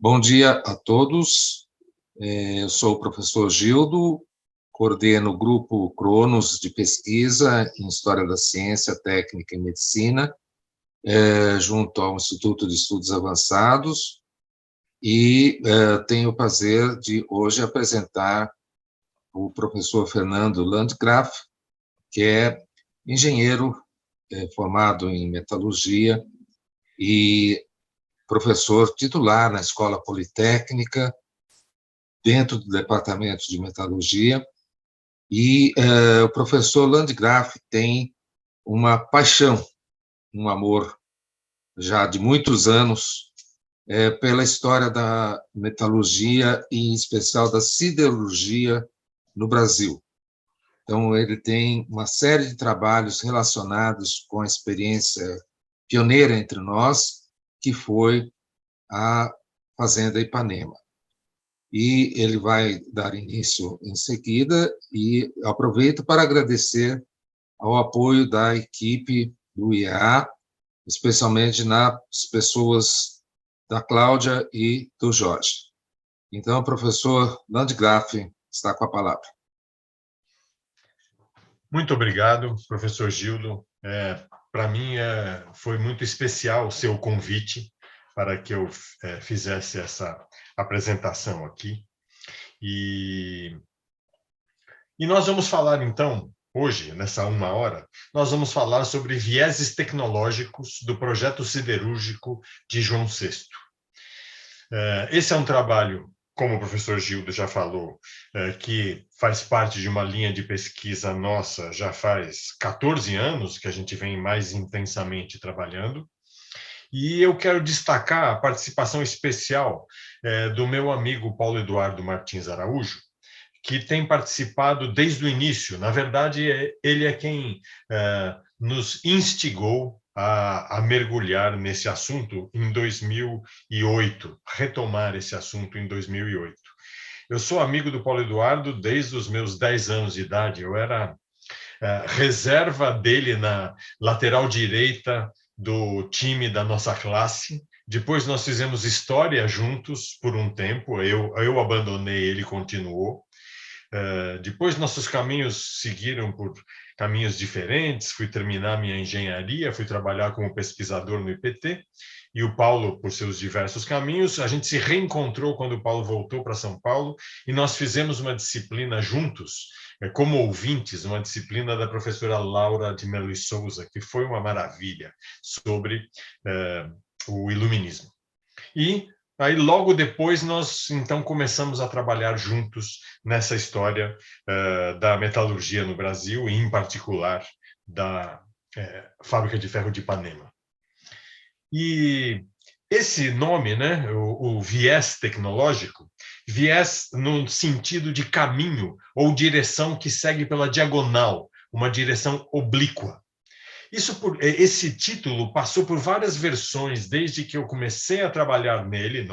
Bom dia a todos. Eu sou o professor Gildo, coordeno o grupo Cronos de pesquisa em História da Ciência, Técnica e Medicina, junto ao Instituto de Estudos Avançados, e tenho o prazer de hoje apresentar o professor Fernando Landgraf, que é engenheiro formado em metalurgia e professor titular na Escola Politécnica, dentro do Departamento de Metalurgia, e o professor Landgraf tem uma paixão, um amor já de muitos anos pela história da metalurgia e, em especial, da siderurgia no Brasil. Então, ele tem uma série de trabalhos relacionados com a experiência pioneira entre nós, que foi a Fazenda Ipanema. E ele vai dar início em seguida, e aproveito para agradecer ao apoio da equipe do IEA, especialmente nas pessoas da Cláudia e do Jorge. Então, o professor Landgraf está com a palavra. Muito obrigado, professor Gildo. Para mim, foi muito especial o seu convite para que eu fizesse essa apresentação aqui. E nós vamos falar, então, hoje, nessa 1 hora, nós vamos falar sobre vieses tecnológicos do projeto siderúrgico de João VI. Esse é um trabalho, como o professor Gildo já falou, que faz parte de uma linha de pesquisa nossa já faz 14 anos, que a gente vem mais intensamente trabalhando. E eu quero destacar a participação especial do meu amigo Paulo Eduardo Martins Araújo, que tem participado desde o início. Na verdade, ele é quem nos instigou a mergulhar nesse assunto em 2008, retomar esse assunto em 2008. Eu sou amigo do Paulo Eduardo desde os meus 10 anos de idade. Eu era reserva dele na lateral direita do time da nossa classe. Depois nós fizemos história juntos por um tempo. Eu abandonei, ele continuou. Depois nossos caminhos seguiram por caminhos diferentes, fui terminar minha engenharia, fui trabalhar como pesquisador no IPT, e o Paulo por seus diversos caminhos. A gente se reencontrou quando o Paulo voltou para São Paulo, e nós fizemos uma disciplina juntos, como ouvintes, uma disciplina da professora Laura de Melo e Souza, que foi uma maravilha, sobre o iluminismo. E aí, logo depois, nós, então, começamos a trabalhar juntos nessa história da metalurgia no Brasil, e, em particular, da Fábrica de Ferro de Ipanema. E esse nome, né, o viés tecnológico, viés no sentido de caminho ou direção que segue pela diagonal, uma direção oblíqua. Esse título passou por várias versões desde que eu comecei a trabalhar nele,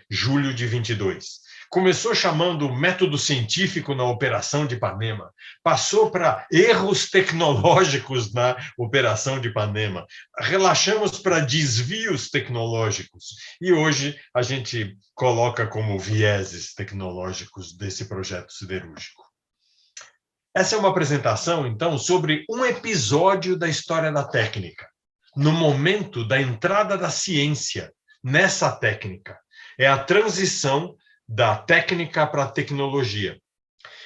julho de 22. Começou chamando método científico na operação de Ipanema, passou para erros tecnológicos na operação de Ipanema, relaxamos para desvios tecnológicos, e hoje a gente coloca como vieses tecnológicos desse projeto siderúrgico. Essa é uma apresentação, então, sobre um episódio da história da técnica, no momento da entrada da ciência nessa técnica. É a transição da técnica para a tecnologia.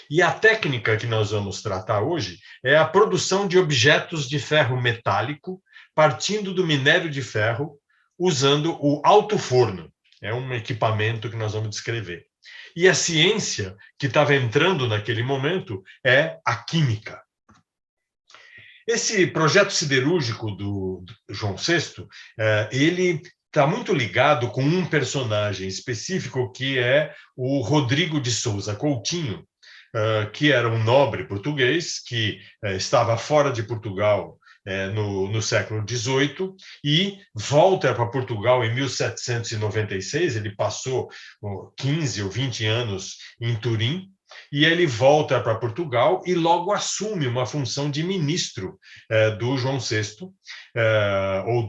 E a técnica que nós vamos tratar hoje é a produção de objetos de ferro metálico, partindo do minério de ferro, usando o alto forno. É um equipamento que nós vamos descrever. E a ciência que estava entrando naquele momento é a química. Esse projeto siderúrgico do João VI, ele está muito ligado com um personagem específico, que é o Rodrigo de Souza Coutinho, que era um nobre português que estava fora de Portugal no século XVIII, e volta para Portugal em 1796. Ele passou 15 ou 20 anos em Turim, e ele volta para Portugal e logo assume uma função de ministro do João VI, ou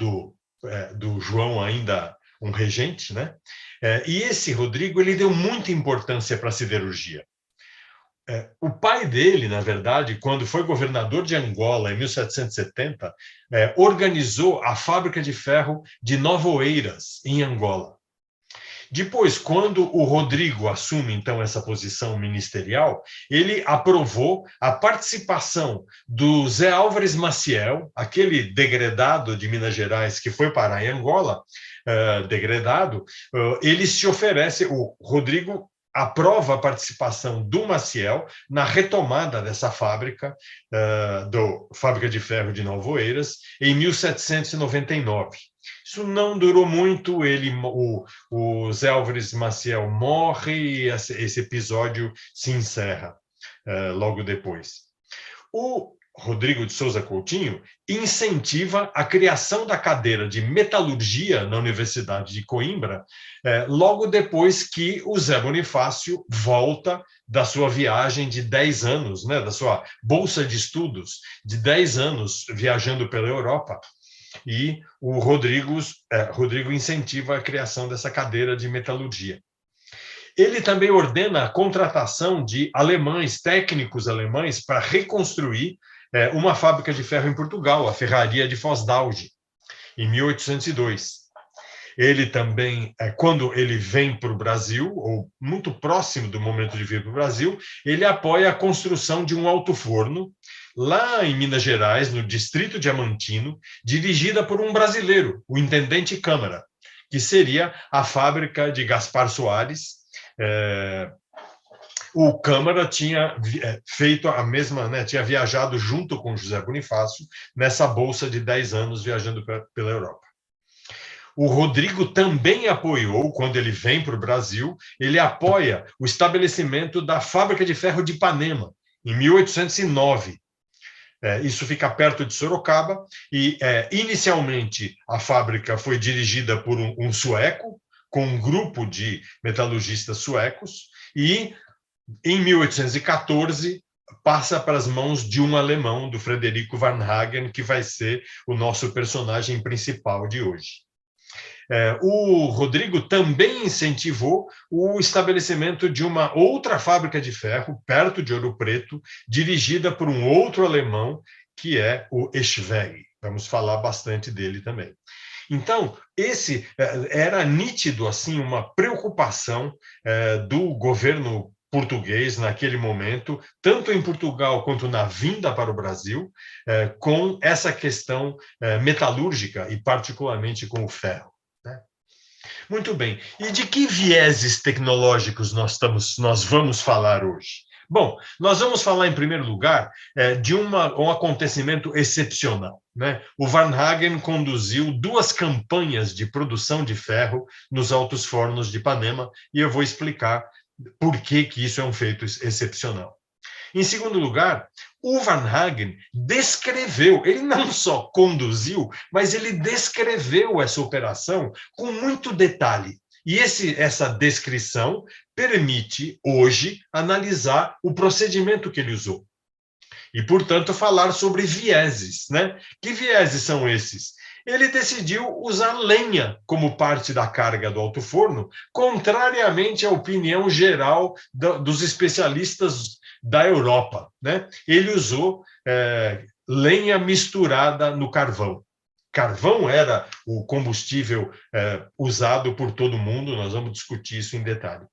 do João ainda um regente, né? E esse Rodrigo, ele deu muita importância para a siderurgia. O pai dele, na verdade, quando foi governador de Angola, em 1770, organizou a fábrica de ferro de Nova Oeiras, em Angola. Depois, quando o Rodrigo assume, então, essa posição ministerial, ele aprovou a participação do Zé Álvares Maciel, aquele degredado de Minas Gerais que foi parar em Angola, ele se oferece, o Rodrigo aprova a participação do Maciel na retomada dessa fábrica, fábrica de ferro de Nova Oeiras, em 1799. Isso não durou muito, o Zé Álvares Maciel morre e esse episódio se encerra logo depois. O Rodrigo de Souza Coutinho incentiva a criação da cadeira de metalurgia na Universidade de Coimbra, logo depois que o Zé Bonifácio volta da sua viagem de 10 anos, né, da sua bolsa de estudos de 10 anos viajando pela Europa. E o Rodrigo incentiva a criação dessa cadeira de metalurgia. Ele também ordena a contratação de alemães, técnicos alemães, para reconstruir uma fábrica de ferro em Portugal, a Ferraria de Foz d'Auge, em 1802. Ele também, quando ele vem para o Brasil, ou muito próximo do momento de vir para o Brasil, ele apoia a construção de um alto-forno lá em Minas Gerais, no distrito Diamantino, dirigida por um brasileiro, o intendente Câmara, que seria a fábrica de Gaspar Soares. O Câmara tinha feito a mesma, né, tinha viajado junto com José Bonifácio nessa bolsa de 10 anos viajando pela Europa. O Rodrigo também apoiou, quando ele vem para o Brasil, ele apoia o estabelecimento da Fábrica de Ferro de Ipanema, em 1809. Isso fica perto de Sorocaba, e inicialmente a fábrica foi dirigida por um sueco, com um grupo de metalurgistas suecos, e em 1814 passa para as mãos de um alemão, do Frederico Varnhagen, que vai ser o nosso personagem principal de hoje. O Rodrigo também incentivou o estabelecimento de uma outra fábrica de ferro, perto de Ouro Preto, dirigida por um outro alemão, que é o Eschwege. Vamos falar bastante dele também. Então, esse era nítido, assim, uma preocupação do governo português naquele momento, tanto em Portugal quanto na vinda para o Brasil, com essa questão metalúrgica e particularmente com o ferro. Muito bem. E de que vieses tecnológicos nós vamos falar hoje? Bom, nós vamos falar, em primeiro lugar, de um acontecimento excepcional, né? O Varnhagen conduziu 2 campanhas de produção de ferro nos altos fornos de Ipanema, e eu vou explicar por que isso é um feito excepcional. Em segundo lugar, o Varnhagen descreveu, ele não só conduziu, mas ele descreveu essa operação com muito detalhe. E essa descrição permite, hoje, analisar o procedimento que ele usou. E, portanto, falar sobre vieses, né? Que vieses são esses? Ele decidiu usar lenha como parte da carga do alto-forno, contrariamente à opinião geral dos especialistas da Europa, né? Ele usou lenha misturada no carvão. Carvão era o combustível usado por todo mundo, nós vamos discutir isso em detalhe.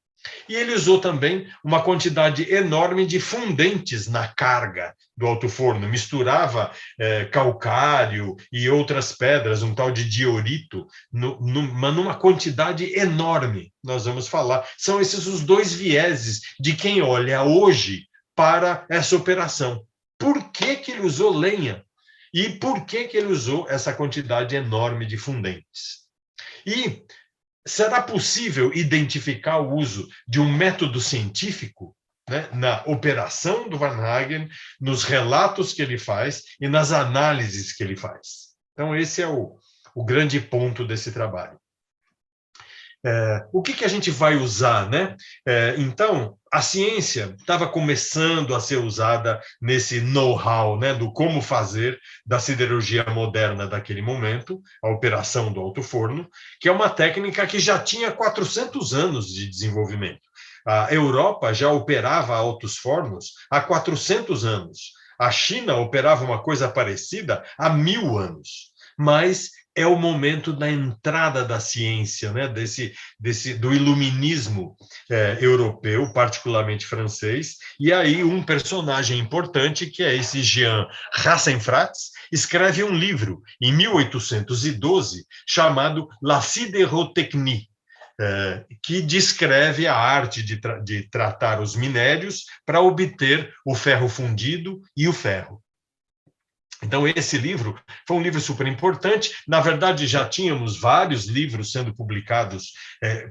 E ele usou também uma quantidade enorme de fundentes na carga do alto-forno, misturava calcário e outras pedras, um tal de diorito, numa quantidade enorme, nós vamos falar. São esses os 2 vieses de quem olha hoje para essa operação. Por que ele usou lenha? E por que ele usou essa quantidade enorme de fundentes? E será possível identificar o uso de um método científico, né, na operação do Varnhagen, nos relatos que ele faz e nas análises que ele faz? Então, esse é o grande ponto desse trabalho. O que a gente vai usar, né? Então, a ciência estava começando a ser usada nesse know-how, né, do como fazer da siderurgia moderna daquele momento, a operação do alto forno, que é uma técnica que já tinha 400 anos de desenvolvimento. A Europa já operava altos fornos há 400 anos. A China operava uma coisa parecida há 1000 anos. Mas é o momento da entrada da ciência, né? Do iluminismo europeu, particularmente francês, e aí um personagem importante, que é esse Jean Rassenfratz, escreve um livro, em 1812, chamado La Sidérotechnie, que descreve a arte de tratar os minérios para obter o ferro fundido e o ferro. Então, esse livro foi um livro super importante. Na verdade, já tínhamos vários livros sendo publicados,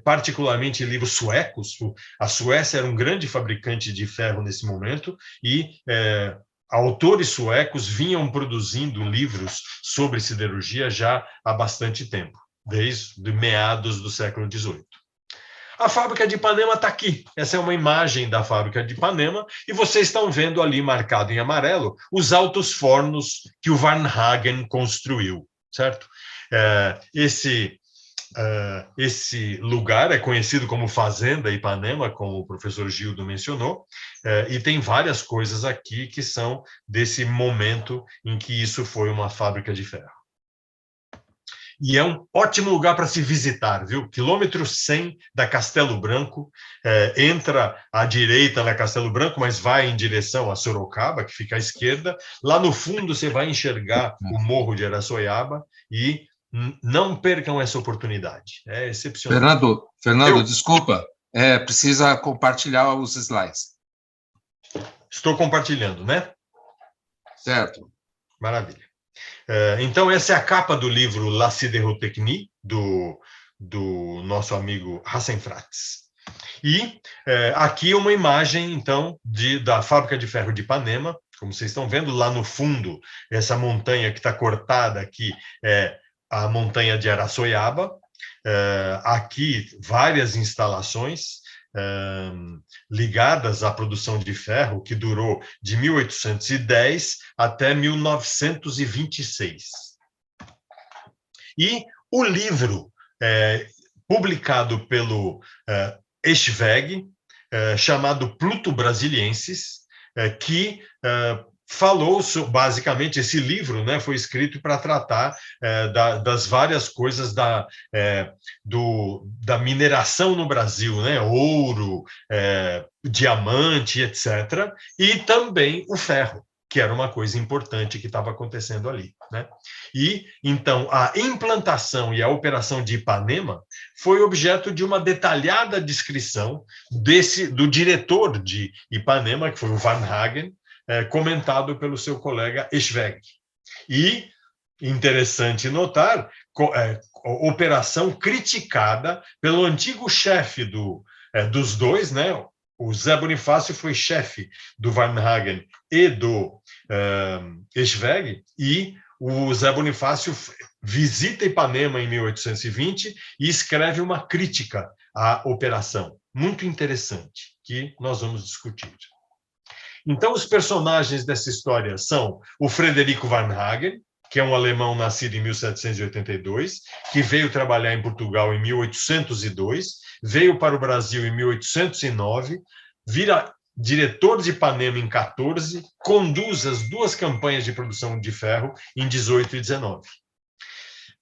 particularmente livros suecos. A Suécia era um grande fabricante de ferro nesse momento e autores suecos vinham produzindo livros sobre siderurgia já há bastante tempo, desde meados do século XVIII. A fábrica de Ipanema está aqui. Essa é uma imagem da fábrica de Ipanema e vocês estão vendo ali, marcado em amarelo, os altos fornos que o Varnhagen construiu, certo? Esse lugar é conhecido como Fazenda Ipanema, como o professor Gildo mencionou, e tem várias coisas aqui que são desse momento em que isso foi uma fábrica de ferro. E é um ótimo lugar para se visitar, viu? Quilômetro 100 da Castelo Branco, entra à direita na Castelo Branco, mas vai em direção a Sorocaba, que fica à esquerda. Lá no fundo você vai enxergar o Morro de Araçoiaba e não percam essa oportunidade. É excepcional. Fernando, desculpa, precisa compartilhar os slides. Estou compartilhando, né? Certo. Maravilha. Então, essa é a capa do livro La Sidérotechnie, do nosso amigo Rassenfratz. E aqui uma imagem, então, da fábrica de ferro de Ipanema. Como vocês estão vendo, lá no fundo, essa montanha que está cortada aqui é a montanha de Araçoiaba. Aqui, várias instalações ligadas à produção de ferro, que durou de 1810 até 1926. E o livro publicado pelo Eschwege, chamado Pluto Brasiliensis, que falou, basicamente, esse livro, né, foi escrito para tratar das várias coisas da mineração no Brasil, né, ouro, diamante, etc., e também o ferro, que era uma coisa importante que estava acontecendo ali, né? E, então, a implantação e a operação de Ipanema foi objeto de uma detalhada descrição do diretor de Ipanema, que foi o Varnhagen, comentado pelo seu colega Eschwege. E, interessante notar, operação criticada pelo antigo chefe dos dois, né? O Zé Bonifácio foi chefe do Varnhagen e do Eschwege, e o Zé Bonifácio visita Ipanema em 1820 e escreve uma crítica à operação, muito interessante, que nós vamos discutir. Então, os personagens dessa história são o Frederico Varnhagen, que é um alemão nascido em 1782, que veio trabalhar em Portugal em 1802, veio para o Brasil em 1809, vira diretor de Ipanema em 14, conduz as duas campanhas de produção de ferro em 18 e 19.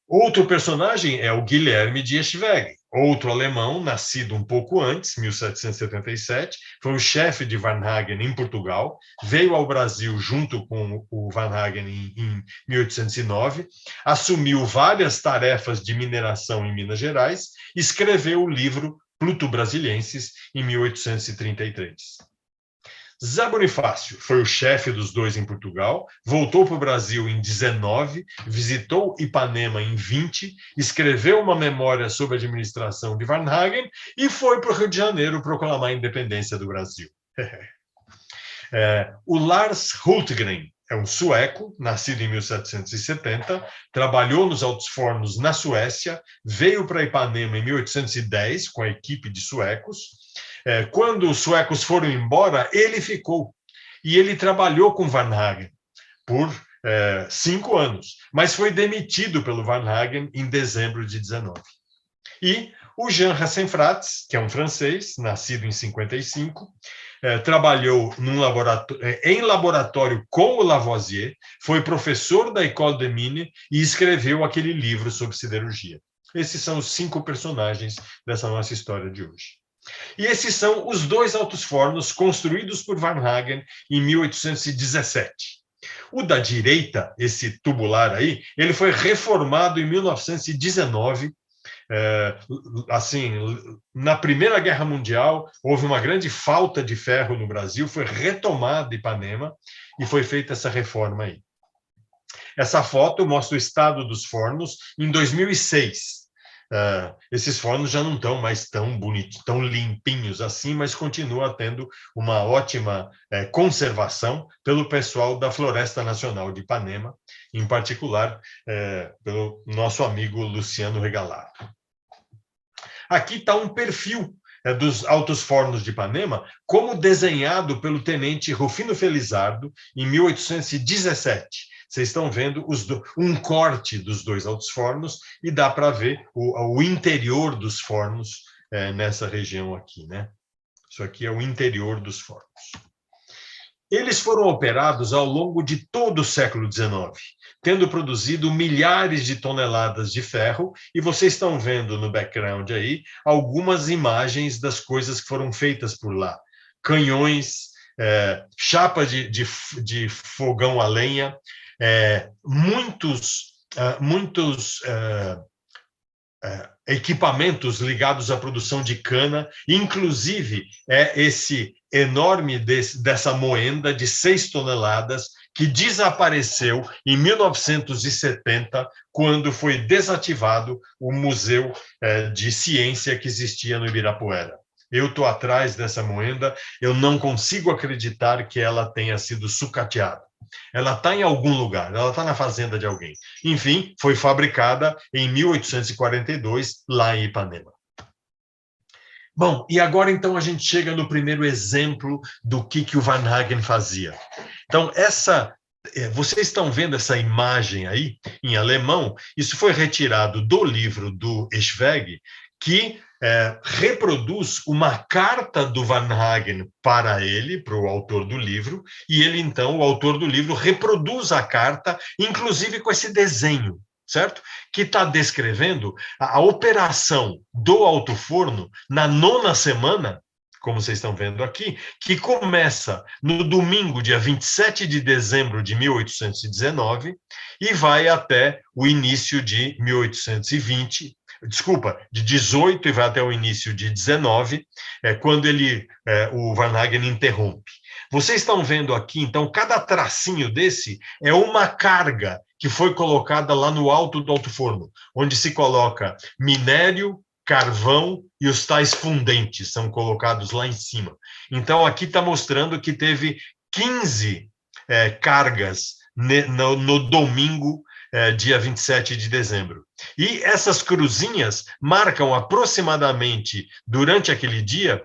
Outro personagem é o Guilherme de Eschwege, outro alemão, nascido um pouco antes, 1777, foi o chefe de Varnhagen em Portugal, veio ao Brasil junto com o Varnhagen em 1809, assumiu várias tarefas de mineração em Minas Gerais, escreveu o livro Pluto Brasiliensis em 1833. Zé Bonifácio foi o chefe dos dois em Portugal, voltou para o Brasil em 19, visitou Ipanema em 20, escreveu uma memória sobre a administração de Varnhagen e foi para o Rio de Janeiro proclamar a independência do Brasil. O Lars Hultgren é um sueco, nascido em 1770, trabalhou nos altos fornos na Suécia, veio para Ipanema em 1810 com a equipe de suecos. Quando os suecos foram embora, ele ficou. E ele trabalhou com Varnhagen por 5 anos, mas foi demitido pelo Varnhagen em dezembro de 19. E o Jean Rassenfratz, que é um francês, nascido em 55, trabalhou em laboratório com o Lavoisier, foi professor da École des Mines e escreveu aquele livro sobre siderurgia. Esses são os 5 personagens dessa nossa história de hoje. E esses são os 2 altos fornos construídos por Varnhagen em 1817. O da direita, esse tubular aí, ele foi reformado em 1919. Assim, na Primeira Guerra Mundial, houve uma grande falta de ferro no Brasil, foi retomada Ipanema e foi feita essa reforma aí. Essa foto mostra o estado dos fornos em 2006. Esses fornos já não estão mais tão bonitos, tão limpinhos assim, mas continua tendo uma ótima conservação pelo pessoal da Floresta Nacional de Ipanema, em particular pelo nosso amigo Luciano Regalato. Aqui está um perfil dos altos fornos de Ipanema, como desenhado pelo tenente Rufino Felizardo em 1817. Vocês estão vendo um corte dos 2 altos fornos e dá para ver o interior dos fornos nessa região aqui, né? Isso aqui é o interior dos fornos. Eles foram operados ao longo de todo o século XIX, tendo produzido milhares de toneladas de ferro, e vocês estão vendo no background aí algumas imagens das coisas que foram feitas por lá. Canhões, chapa de fogão a lenha, muitos equipamentos ligados à produção de cana, inclusive esse enorme dessa moenda de 6 toneladas que desapareceu em 1970, quando foi desativado o Museu de Ciência que existia no Ibirapuera. Eu estou atrás dessa moenda, eu não consigo acreditar que ela tenha sido sucateada. Ela está em algum lugar, ela está na fazenda de alguém. Enfim, foi fabricada em 1842, lá em Ipanema. Bom, e agora então a gente chega no primeiro exemplo do que o Varnhagen fazia. Então, vocês estão vendo essa imagem aí, em alemão? Isso foi retirado do livro do Eschwege, que reproduz uma carta do Varnhagen para ele, para o autor do livro, e ele, então, o autor do livro, reproduz a carta, inclusive com esse desenho, certo? Que está descrevendo a operação do alto forno na 9ª semana, como vocês estão vendo aqui, que começa no domingo, dia 27 de dezembro de 1819, e vai até o início de 1820, de 18 e vai até o início de 19, quando o Varnhagen interrompe. Vocês estão vendo aqui, então, cada tracinho desse é uma carga que foi colocada lá no alto do alto forno, onde se coloca minério, carvão e os tais fundentes são colocados lá em cima. Então, aqui está mostrando que teve 15 cargas no domingo, dia 27 de dezembro. E essas cruzinhas marcam aproximadamente, durante aquele dia,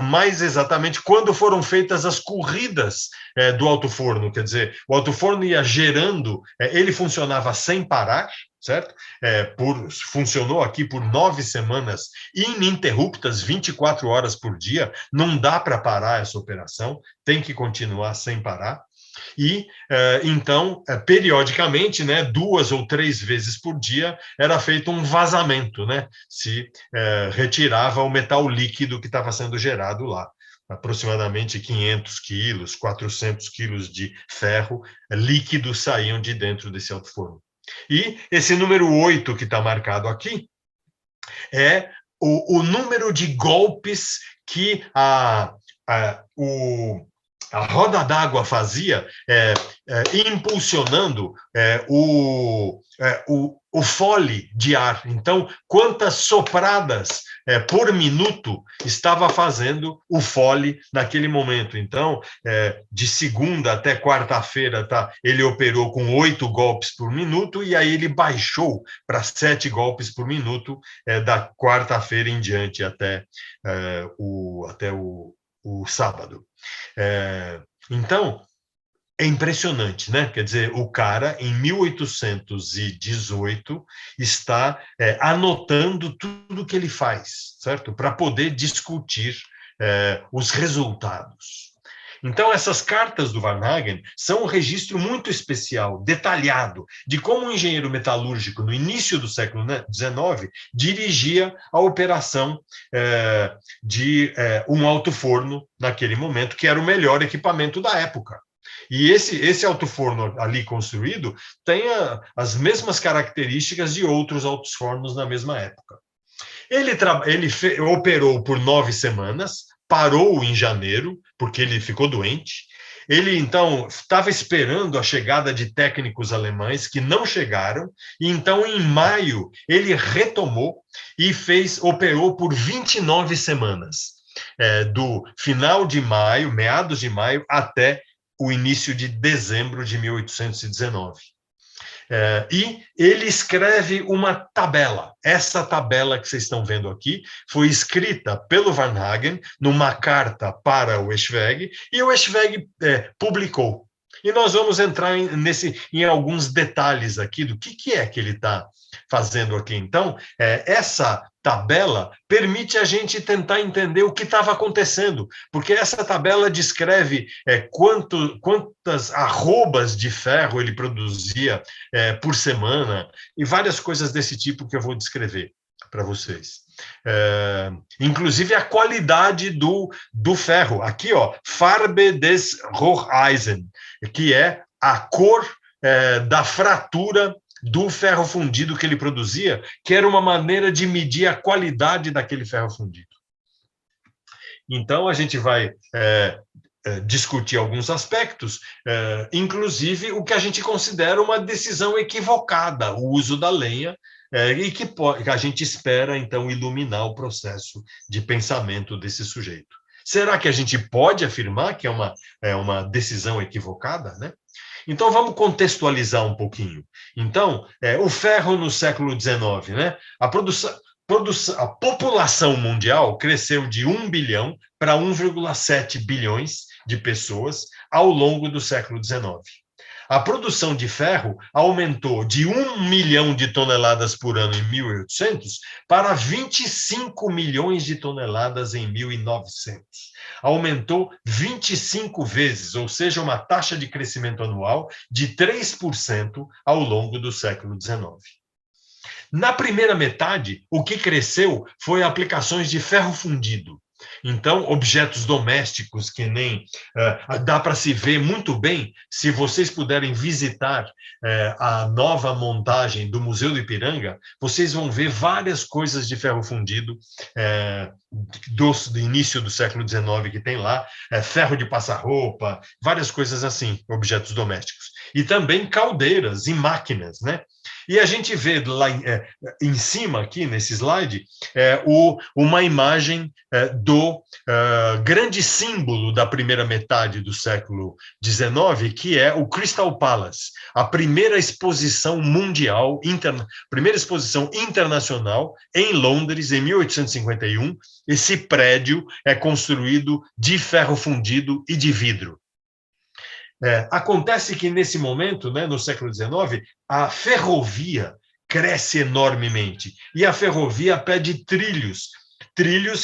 mais exatamente quando foram feitas as corridas do alto forno, quer dizer, o alto forno ia gerando, ele funcionava sem parar, certo? Funcionou aqui por 9 semanas ininterruptas, 24 horas por dia, não dá para parar essa operação, tem que continuar sem parar. E, então, periodicamente, né, 2 ou 3 vezes por dia, era feito um vazamento, né? Se retirava o metal líquido que estava sendo gerado lá. Aproximadamente 500 quilos, 400 quilos de ferro líquido saíam de dentro desse alto forno. E esse número 8 que está marcado aqui é o número de golpes que o a roda d'água fazia, impulsionando o fole de ar. Então, quantas sopradas por minuto estava fazendo o fole naquele momento. Então, de segunda até quarta-feira, ele operou com 8 golpes por minuto, e aí ele baixou para 7 golpes por minuto da quarta-feira em diante até o sábado. Então, é impressionante, né? Quer dizer, o cara, em 1818, está anotando tudo que ele faz, certo? Para poder discutir os resultados. Então, essas cartas do Varnhagen são um registro muito especial, detalhado, de como um engenheiro metalúrgico, no início do século XIX, dirigia a operação de um alto-forno naquele momento, que era o melhor equipamento da época. E esse alto-forno ali construído tem as mesmas características de outros altos-fornos na mesma época. Ele operou por 9 semanas, parou em janeiro, porque ele ficou doente. Ele, então, estava esperando a chegada de técnicos alemães que não chegaram, e então, em maio, ele retomou e operou por 29 semanas, do final de maio, meados de maio, até o início de dezembro de 1819. E ele escreve uma tabela. Essa tabela que vocês estão vendo aqui foi escrita pelo Varnhagen numa carta para o Eschwege, e o Eschwege publicou. E nós vamos entrar em alguns detalhes aqui do que é que ele está fazendo aqui. Então, essa tabela permite a gente tentar entender o que estava acontecendo, porque essa tabela descreve quantas arrobas de ferro ele produzia por semana, e várias coisas desse tipo que eu vou descrever para vocês. Inclusive a qualidade do ferro. Aqui, ó, Farbe des Rocheisen, que é a cor da fratura do ferro fundido que ele produzia, que era uma maneira de medir a qualidade daquele ferro fundido. Então, a gente vai discutir alguns aspectos, inclusive o que a gente considera uma decisão equivocada, o uso da lenha, e que a gente espera, então, iluminar o processo de pensamento desse sujeito. Será que a gente pode afirmar que é uma decisão equivocada, né? Então, vamos contextualizar um pouquinho. Então, o ferro no século XIX, né? A população mundial cresceu de 1 bilhão para 1,7 bilhões de pessoas ao longo do século XIX. A produção de ferro aumentou de 1 milhão de toneladas por ano em 1800 para 25 milhões de toneladas em 1900. Aumentou 25 vezes, ou seja, uma taxa de crescimento anual de 3% ao longo do século XIX. Na primeira metade, o que cresceu foi aplicações de ferro fundido. Então, objetos domésticos que nem dá para se ver muito bem, se vocês puderem visitar a nova montagem do Museu do Ipiranga, vocês vão ver várias coisas de ferro fundido do início do século XIX que tem lá, ferro de passar roupa, várias coisas assim, objetos domésticos. E também caldeiras e máquinas, né? E a gente vê lá em cima, aqui nesse slide, uma imagem do grande símbolo da primeira metade do século XIX, que é o Crystal Palace, a primeira exposição mundial, primeira exposição internacional em Londres, em 1851. Esse prédio é construído de ferro fundido e de vidro. Acontece que, nesse momento, né, no século XIX, a ferrovia cresce enormemente, e a ferrovia pede trilhos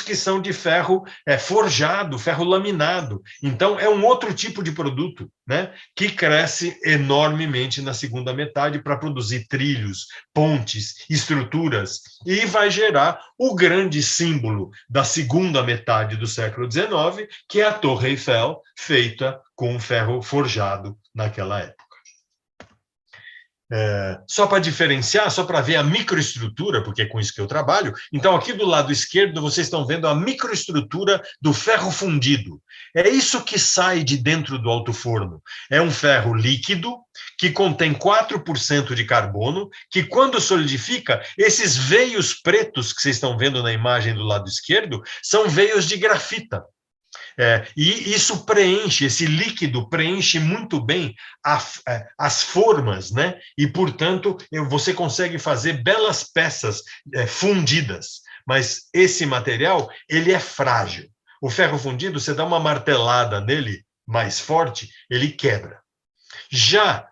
que são de ferro forjado, ferro laminado. Então, é um outro tipo de produto, né, que cresce enormemente na segunda metade para produzir trilhos, pontes, estruturas, e vai gerar o grande símbolo da segunda metade do século XIX, que é a Torre Eiffel, feita com ferro forjado naquela época. Só para diferenciar, só para ver a microestrutura, porque é com isso que eu trabalho. Então, aqui do lado esquerdo, vocês estão vendo a microestrutura do ferro fundido. É isso que sai de dentro do alto-forno. É um ferro líquido que contém 4% de carbono, que quando solidifica, esses veios pretos que vocês estão vendo na imagem do lado esquerdo, são veios de grafita. E isso preenche, esse líquido preenche muito bem as formas, né? E, portanto, você consegue fazer belas peças fundidas. Mas esse material, ele é frágil. O ferro fundido, você dá uma martelada nele mais forte, ele quebra. Já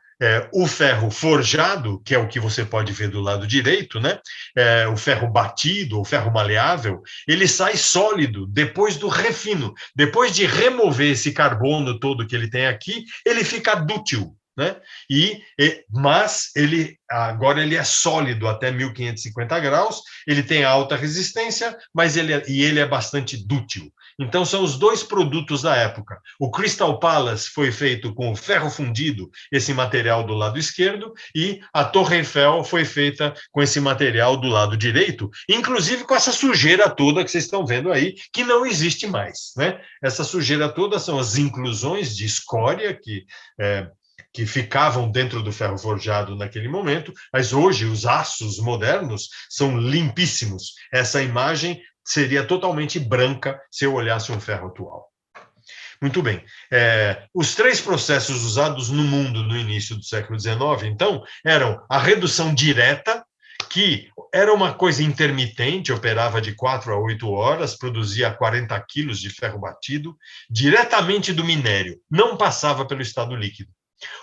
o ferro forjado, que é o que você pode ver do lado direito, né? O ferro batido, o ferro maleável, ele sai sólido depois do refino. Depois de remover esse carbono todo que ele tem aqui, ele fica dútil. Né? Mas agora ele é sólido até 1550 graus, ele tem alta resistência, mas ele é bastante dútil. Então, são os dois produtos da época. O Crystal Palace foi feito com ferro fundido, esse material do lado esquerdo, e a Torre Eiffel foi feita com esse material do lado direito, inclusive com essa sujeira toda que vocês estão vendo aí, que não existe mais. Né? Essa sujeira toda são as inclusões de escória que ficavam dentro do ferro forjado naquele momento, mas hoje os aços modernos são limpíssimos. Essa imagem seria totalmente branca se eu olhasse um ferro atual. Muito bem. Os três processos usados no mundo no início do século XIX, então, eram a redução direta, que era uma coisa intermitente, operava de 4 a 8 horas, produzia 40 quilos de ferro batido, diretamente do minério, não passava pelo estado líquido.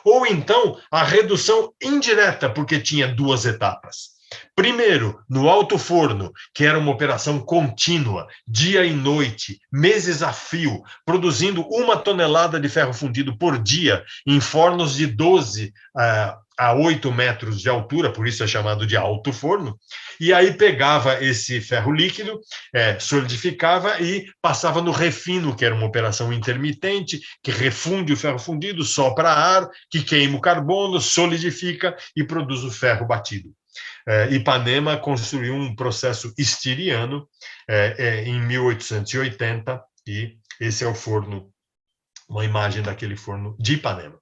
Ou então, a redução indireta, porque tinha duas etapas. Primeiro, no alto forno, que era uma operação contínua, dia e noite, meses a fio, produzindo 1 tonelada de ferro fundido por dia, em fornos de 12 a 8 metros de altura, por isso é chamado de alto forno, e aí pegava esse ferro líquido, solidificava e passava no refino, que era uma operação intermitente, que refunde o ferro fundido, sopra ar, que queima o carbono, solidifica e produz o ferro batido. Ipanema construiu um processo estiriano em 1880, e esse é o forno, uma imagem daquele forno de Ipanema.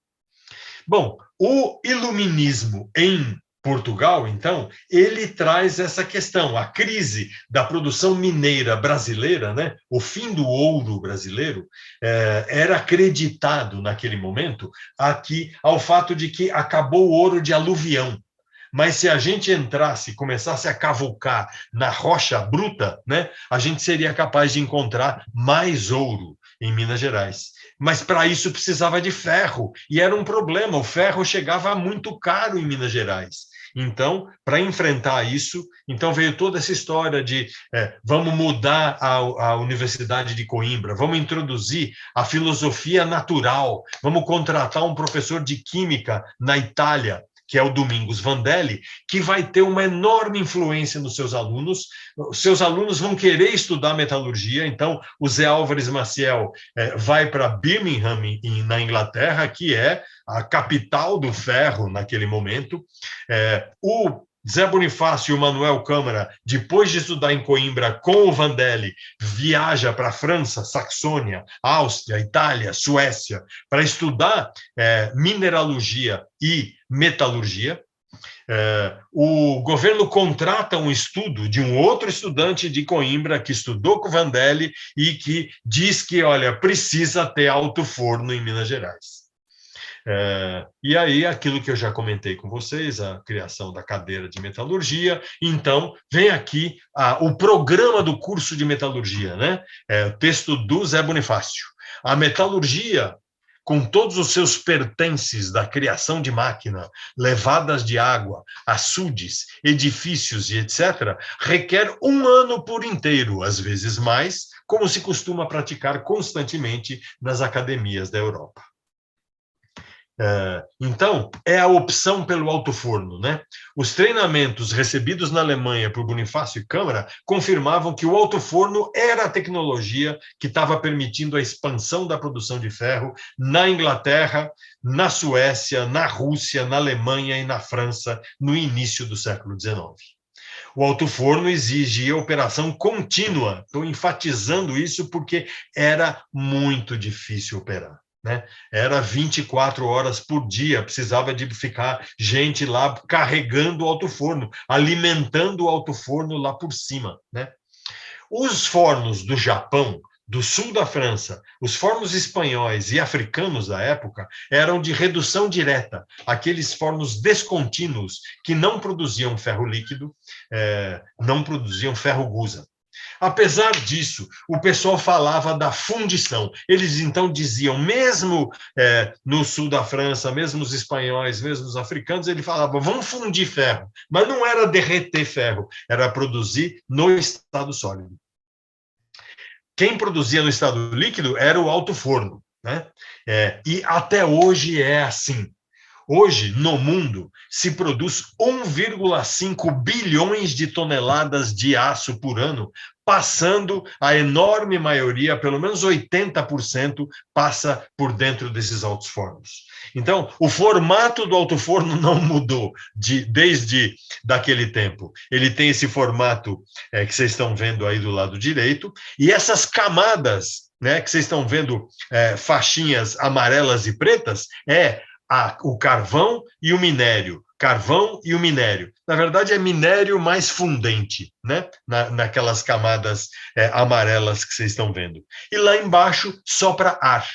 Bom, o iluminismo em Portugal, então, ele traz essa questão, a crise da produção mineira brasileira, né? O fim do ouro brasileiro, era acreditado naquele momento ao fato de que acabou o ouro de aluvião. Mas se a gente entrasse, começasse a cavucar na rocha bruta, né, a gente seria capaz de encontrar mais ouro em Minas Gerais. Mas para isso precisava de ferro, e era um problema, o ferro chegava muito caro em Minas Gerais. Então, para enfrentar isso, então veio toda essa história de vamos mudar a Universidade de Coimbra, vamos introduzir a filosofia natural, vamos contratar um professor de química na Itália, que é o Domingos Vandelli, que vai ter uma enorme influência nos seus alunos. Os seus alunos vão querer estudar metalurgia, então o Zé Álvares Maciel vai para Birmingham, na Inglaterra, que é a capital do ferro naquele momento. O Zé Bonifácio e o Manuel Câmara, depois de estudar em Coimbra com o Vandelli, viaja para a França, Saxônia, Áustria, Itália, Suécia, para estudar mineralogia e metalurgia. O governo contrata um estudo de um outro estudante de Coimbra que estudou com o Vandelli e que diz que, olha, precisa ter alto forno em Minas Gerais. E aí, aquilo que eu já comentei com vocês, a criação da cadeira de metalurgia. Então, vem aqui o programa do curso de metalurgia, né? O texto do Zé Bonifácio. A metalurgia, com todos os seus pertences da criação de máquina, levadas de água, açudes, edifícios e etc., requer 1 ano por inteiro, às vezes mais, como se costuma praticar constantemente nas academias da Europa. Então, é a opção pelo alto forno, né? Os treinamentos recebidos na Alemanha por Bonifácio e Câmara confirmavam que o alto forno era a tecnologia que estava permitindo a expansão da produção de ferro na Inglaterra, na Suécia, na Rússia, na Alemanha e na França no início do século XIX. O alto-forno exigia operação contínua. Estou enfatizando isso porque era muito difícil operar, né? Era 24 horas por dia, precisava de ficar gente lá carregando o alto-forno, alimentando o alto-forno lá por cima, né? Os fornos do Japão, do sul da França, os fornos espanhóis e africanos da época eram de redução direta, aqueles fornos descontínuos que não produziam ferro líquido, não produziam ferro gusa. Apesar disso, o pessoal falava da fundição. Eles então diziam, mesmo no sul da França, mesmo os espanhóis, mesmo os africanos, ele falava, vamos fundir ferro. Mas não era derreter ferro, era produzir no estado sólido. Quem produzia no estado líquido era o alto forno, né? E até hoje é assim. Hoje, no mundo, se produz 1,5 bilhões de toneladas de aço por ano, passando a enorme maioria, pelo menos 80%, passa por dentro desses altos fornos. Então, o formato do alto forno não mudou desde daquele tempo. Ele tem esse formato que vocês estão vendo aí do lado direito, e essas camadas, né, que vocês estão vendo, faixinhas amarelas e pretas, o carvão e o minério. Carvão e o minério. Na verdade, é minério mais fundente, né? Naquelas camadas amarelas que vocês estão vendo. E lá embaixo sopra ar.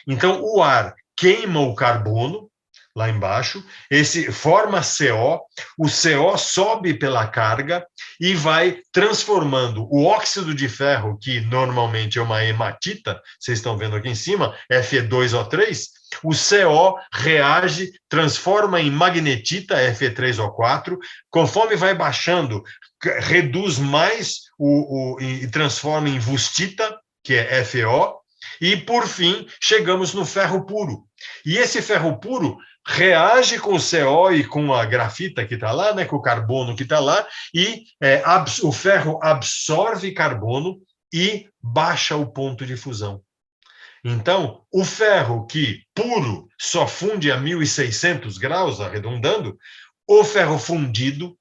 Então, o ar queima o carbono, lá embaixo, esse forma CO, o CO sobe pela carga e vai transformando o óxido de ferro, que normalmente é uma hematita, vocês estão vendo aqui em cima, Fe2O3, o CO reage, transforma em magnetita, Fe3O4, conforme vai baixando, reduz mais e transforma em wustita, que é FeO, e, por fim, chegamos no ferro puro. E esse ferro puro reage com o CO e com a grafita que está lá, né, com o carbono que está lá, e o ferro absorve carbono e baixa o ponto de fusão. Então, o ferro que puro só funde a 1.600 graus, arredondando, o ferro fundido,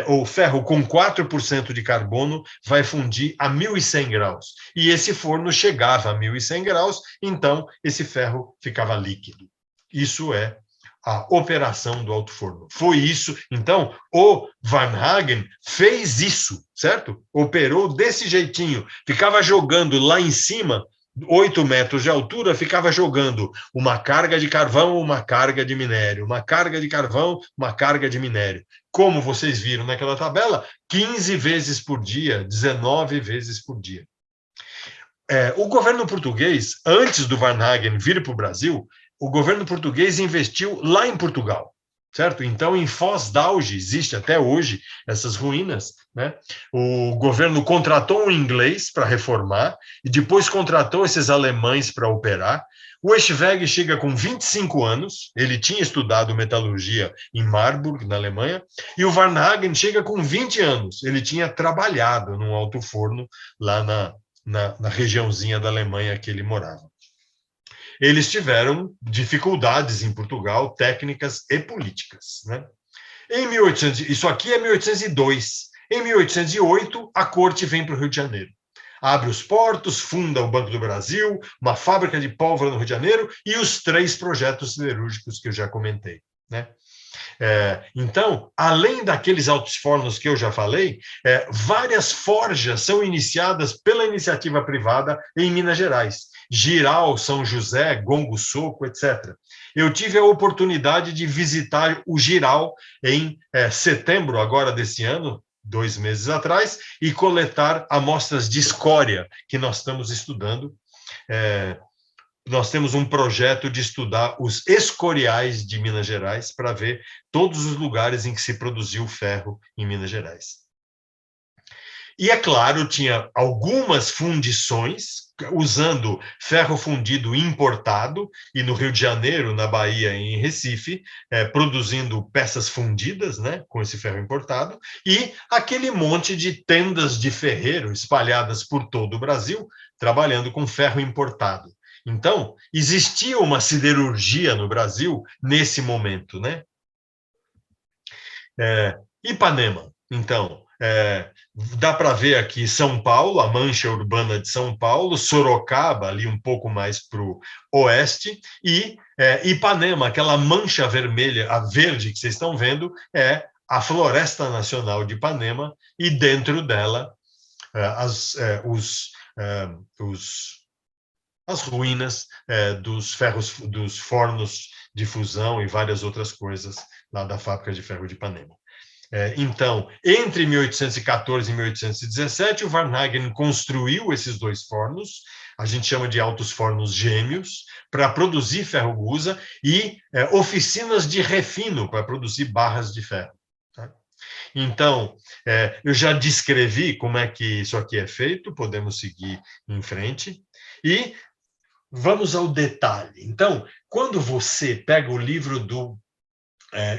ou ferro com 4% de carbono, vai fundir a 1.100 graus. E esse forno chegava a 1.100 graus, então esse ferro ficava líquido. Isso é a operação do alto forno. Foi isso. Então, o Varnhagen fez isso, certo? Operou desse jeitinho. Ficava jogando lá em cima, 8 metros de altura, ficava jogando uma carga de carvão, uma carga de minério, uma carga de carvão, uma carga de minério. Como vocês viram naquela tabela, 15 vezes por dia, 19 vezes por dia. O governo português, antes do Varnhagen vir para o Brasil, o governo português investiu lá em Portugal, certo? Então, em Foz d'Auge, existe até hoje essas ruínas, né? O governo contratou um inglês para reformar e depois contratou esses alemães para operar. O Eschwege chega com 25 anos, ele tinha estudado metalurgia em Marburg, na Alemanha, e o Varnhagen chega com 20 anos, ele tinha trabalhado num alto forno lá na regiãozinha da Alemanha que ele morava. Eles tiveram dificuldades em Portugal, técnicas e políticas, né? Isso aqui é 1802. Em 1808, a corte vem para o Rio de Janeiro. Abre os portos, funda o Banco do Brasil, uma fábrica de pólvora no Rio de Janeiro e os 3 projetos siderúrgicos que eu já comentei, né? Então, além daqueles altos fornos que eu já falei, várias forjas são iniciadas pela iniciativa privada em Minas Gerais. Giral, São José, Gongo Soco, etc. Eu tive a oportunidade de visitar o Giral em setembro agora desse ano, 2 meses atrás, e coletar amostras de escória que nós estamos estudando. Nós temos um projeto de estudar os escoriais de Minas Gerais para ver todos os lugares em que se produziu ferro em Minas Gerais. E, é claro, tinha algumas fundições usando ferro fundido importado, e no Rio de Janeiro, na Bahia e em Recife, produzindo peças fundidas, né, com esse ferro importado, e aquele monte de tendas de ferreiro espalhadas por todo o Brasil, trabalhando com ferro importado. Então, existia uma siderurgia no Brasil nesse momento, né? Ipanema, então, dá para ver aqui São Paulo, a mancha urbana de São Paulo, Sorocaba, ali um pouco mais para o oeste, e Ipanema, aquela mancha vermelha, a verde que vocês estão vendo, é a Floresta Nacional de Ipanema, e dentro dela as ruínas dos fornos de fusão e várias outras coisas lá da fábrica de ferro de Ipanema. Então, entre 1814 e 1817, o Varnhagen construiu esses 2 fornos, a gente chama de altos fornos gêmeos, para produzir ferro-gusa, e oficinas de refino para produzir barras de ferro. Tá? Então, eu já descrevi como é que isso aqui é feito, podemos seguir em frente, e vamos ao detalhe. Então, quando você pega o livro do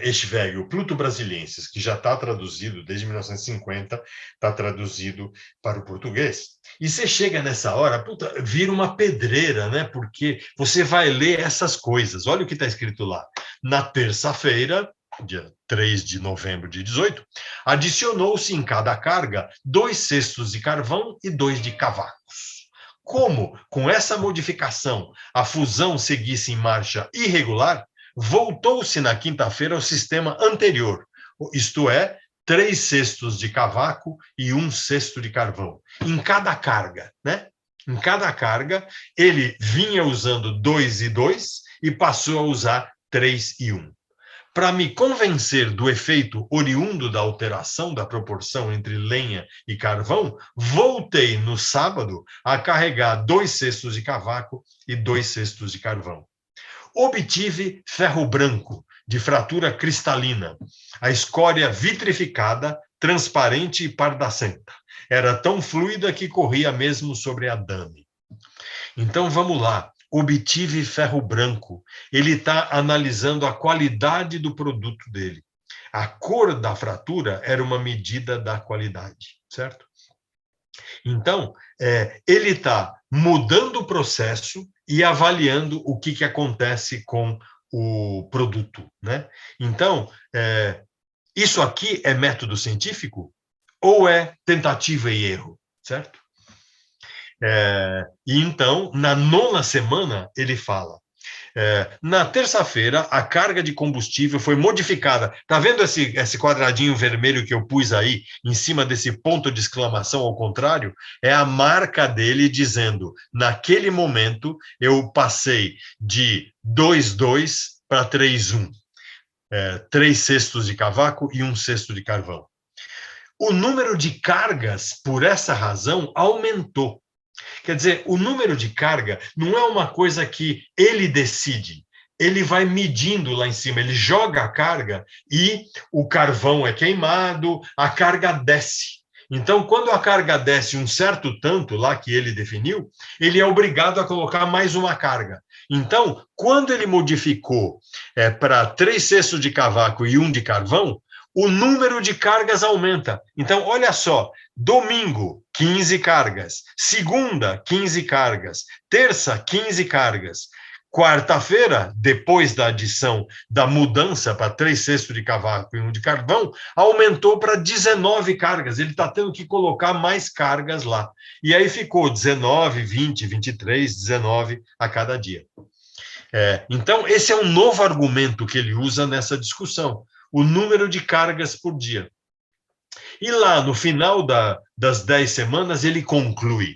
Eschwege, o Pluto Brasiliensis, que já está traduzido desde 1950, está traduzido para o português. E você chega nessa hora, puta, vira uma pedreira, né? Porque você vai ler essas coisas. Olha o que está escrito lá. Na terça-feira, dia 3 de novembro de 18, adicionou-se em cada carga 2 cestos de carvão e 2 de cavacos. Como, com essa modificação, a fusão seguisse em marcha irregular, voltou-se na quinta-feira ao sistema anterior, isto é, 3 cestos de cavaco e 1 cesto de carvão, em cada carga, né? Em cada carga, ele vinha usando 2 e 2 e passou a usar 3 e 1. Para me convencer do efeito oriundo da alteração da proporção entre lenha e carvão, voltei no sábado a carregar 2 cestos de cavaco e 2 cestos de carvão. Obtive ferro branco, de fratura cristalina, a escória vitrificada, transparente e pardacenta. Era tão fluida que corria mesmo sobre a dame. Então, vamos lá. Obtive ferro branco. Ele está analisando a qualidade do produto dele. A cor da fratura era uma medida da qualidade, certo? Então, ele está mudando o processo e avaliando o que acontece com o produto, né? Então, isso aqui é método científico ou é tentativa e erro, certo? E então, na 9ª semana, ele fala, na terça-feira, a carga de combustível foi modificada. Está vendo esse quadradinho vermelho que eu pus aí, em cima desse ponto de exclamação ao contrário? É a marca dele dizendo, naquele momento, eu passei de 2,2 para 3,1. 3 cestos de cavaco e 1 cesto de carvão. O número de cargas, por essa razão, aumentou. Quer dizer, o número de carga não é uma coisa que ele decide. Ele vai medindo lá em cima, ele joga a carga e o carvão é queimado, a carga desce. Então, quando a carga desce um certo tanto lá que ele definiu, ele é obrigado a colocar mais uma carga. Então, quando ele modificou para 3 cestos de cavaco e 1 de carvão, o número de cargas aumenta. Então, olha só, domingo, 15 cargas, segunda, 15 cargas, terça, 15 cargas, quarta-feira, depois da adição da mudança para 3 cestos de cavaco e 1 de carvão, aumentou para 19 cargas. Ele está tendo que colocar mais cargas lá. E aí ficou 19, 20, 23, 19 a cada dia. Então, esse é um novo argumento que ele usa nessa discussão. O número de cargas por dia. E lá, no final das 10 semanas, ele conclui,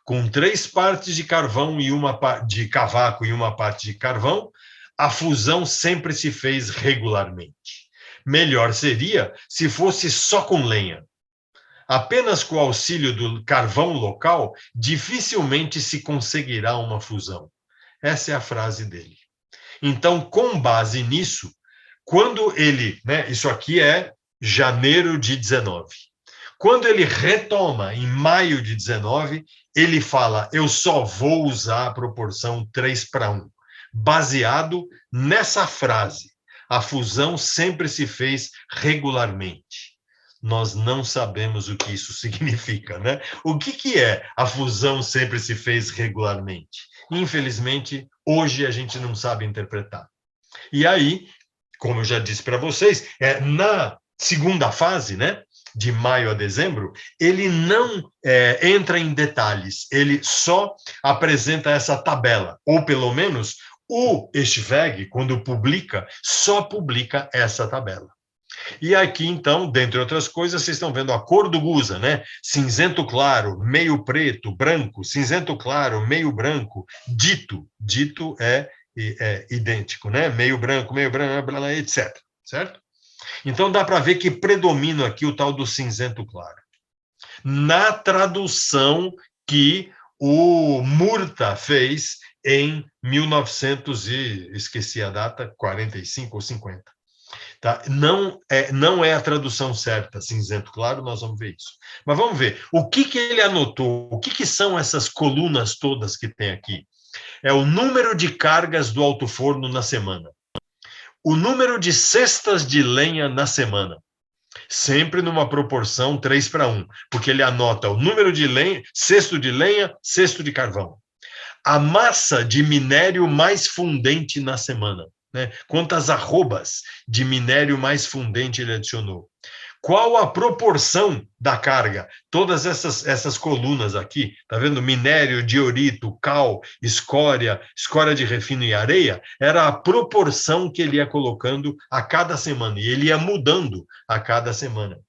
com 3 partes de carvão e uma de cavaco e uma parte de carvão, a fusão sempre se fez regularmente. Melhor seria se fosse só com lenha. Apenas com o auxílio do carvão local, dificilmente se conseguirá uma fusão. Essa é a frase dele. Então, com base nisso, quando ele, isso aqui é janeiro de 19. Quando ele retoma em maio de 19, ele fala, eu só vou usar a proporção 3:1, baseado nessa frase. A fusão sempre se fez regularmente. Nós não sabemos o que isso significa, né? O que é a fusão sempre se fez regularmente? Infelizmente, hoje a gente não sabe interpretar. E aí, como eu já disse para vocês, na segunda fase, né, de maio a dezembro, ele não entra em detalhes, ele só apresenta essa tabela, ou pelo menos o Estveg, quando publica, só publica essa tabela. E aqui, então, dentre outras coisas, vocês estão vendo a cor do gusa, né? Cinzento claro, meio preto, branco, cinzento claro, meio branco, dito. Dito é idêntico, né? Meio branco, etc. Certo? Então, dá para ver que predomina aqui o tal do cinzento claro. Na tradução que o Murta fez em 1900 e esqueci a data, 45 ou 50. Tá? Não é a tradução certa, cinzento claro, nós vamos ver isso. Mas vamos ver, o que ele anotou, o que são essas colunas todas que tem aqui? É o número de cargas do alto-forno na semana, o número de cestas de lenha na semana, sempre numa proporção 3:1, porque ele anota o número de lenha, cesto de carvão, a massa de minério mais fundente na semana, né? Quantas arrobas de minério mais fundente ele adicionou? Qual a proporção da carga? Todas essas colunas aqui, tá vendo? Minério, diorito, cal, escória de refino e areia, era a proporção que ele ia colocando a cada semana, e ele ia mudando a cada semana.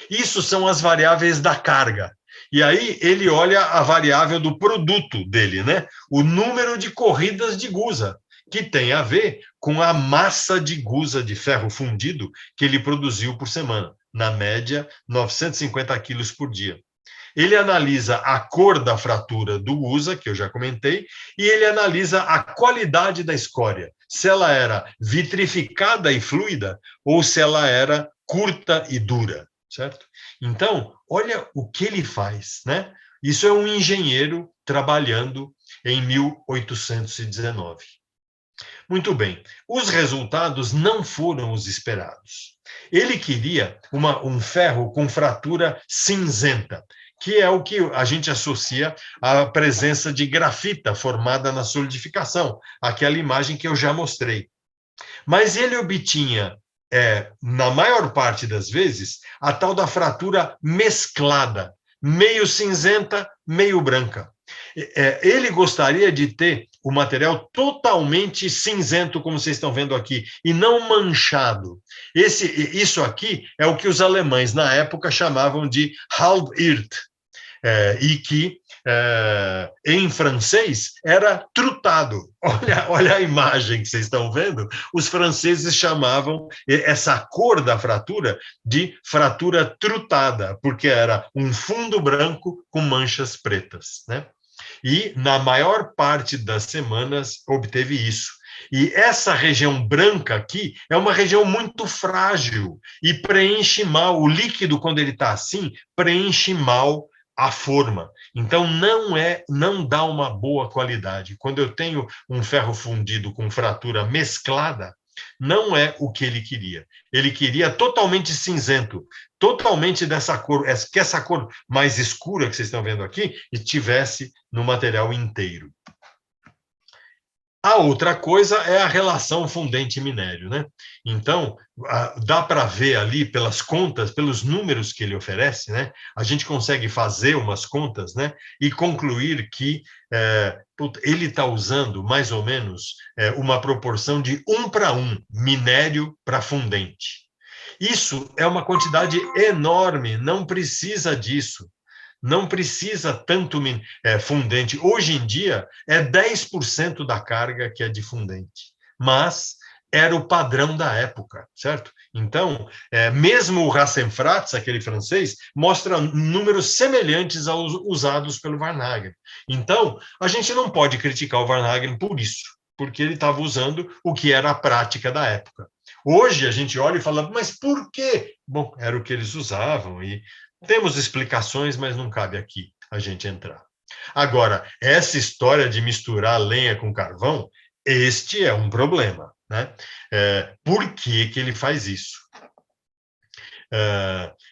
Isso são as variáveis da carga. E aí ele olha a variável do produto dele, né? O número de corridas de gusa, que tem a ver com a massa de gusa de ferro fundido que ele produziu por semana, na média 950 quilos por dia. Ele analisa a cor da fratura do gusa, que eu já comentei, e ele analisa a qualidade da escória, se ela era vitrificada e fluida ou se ela era curta e dura, certo? Então, olha o que ele faz, né? Isso é um engenheiro trabalhando em 1819. Muito bem, os resultados não foram os esperados. Ele queria um ferro com fratura cinzenta, que é o que a gente associa à presença de grafita formada na solidificação, aquela imagem que eu já mostrei. Mas ele obtinha, na maior parte das vezes, a tal da fratura mesclada, meio cinzenta, meio branca. Ele gostaria de ter o material totalmente cinzento, como vocês estão vendo aqui, e não manchado. Isso aqui é o que os alemães, na época, chamavam de Halbirt, e que, em francês, era trutado. Olha a imagem que vocês estão vendo. Os franceses chamavam essa cor da fratura de fratura trutada, porque era um fundo branco com manchas pretas, né? E, na maior parte das semanas, obteve isso. E essa região branca aqui é uma região muito frágil e preenche mal. O líquido, quando ele está assim, preenche mal a forma. Então, não dá uma boa qualidade. Quando eu tenho um ferro fundido com fratura mesclada, não é o que ele queria. Ele queria totalmente cinzento, totalmente dessa cor, que essa cor mais escura que vocês estão vendo aqui estivesse no material inteiro. A outra coisa é a relação fundente-minério, né? Então, dá para ver ali pelas contas, pelos números que ele oferece, né? A gente consegue fazer umas contas, né? E concluir que ele está usando mais ou menos uma proporção de 1:1, minério para fundente. Isso é uma quantidade enorme, não precisa disso. Não precisa tanto fundente. Hoje em dia, é 10% da carga que é de fundente. Mas era o padrão da época, certo? Então, mesmo o Rassenfratz, aquele francês, mostra números semelhantes aos usados pelo Varnhagen. Então, a gente não pode criticar o Varnhagen por isso, porque ele estava usando o que era a prática da época. Hoje, a gente olha e fala, mas por quê? Bom, era o que eles usavam e temos explicações, mas não cabe aqui a gente entrar. Agora, essa história de misturar lenha com carvão, este é um problema, né? Por que ele faz isso?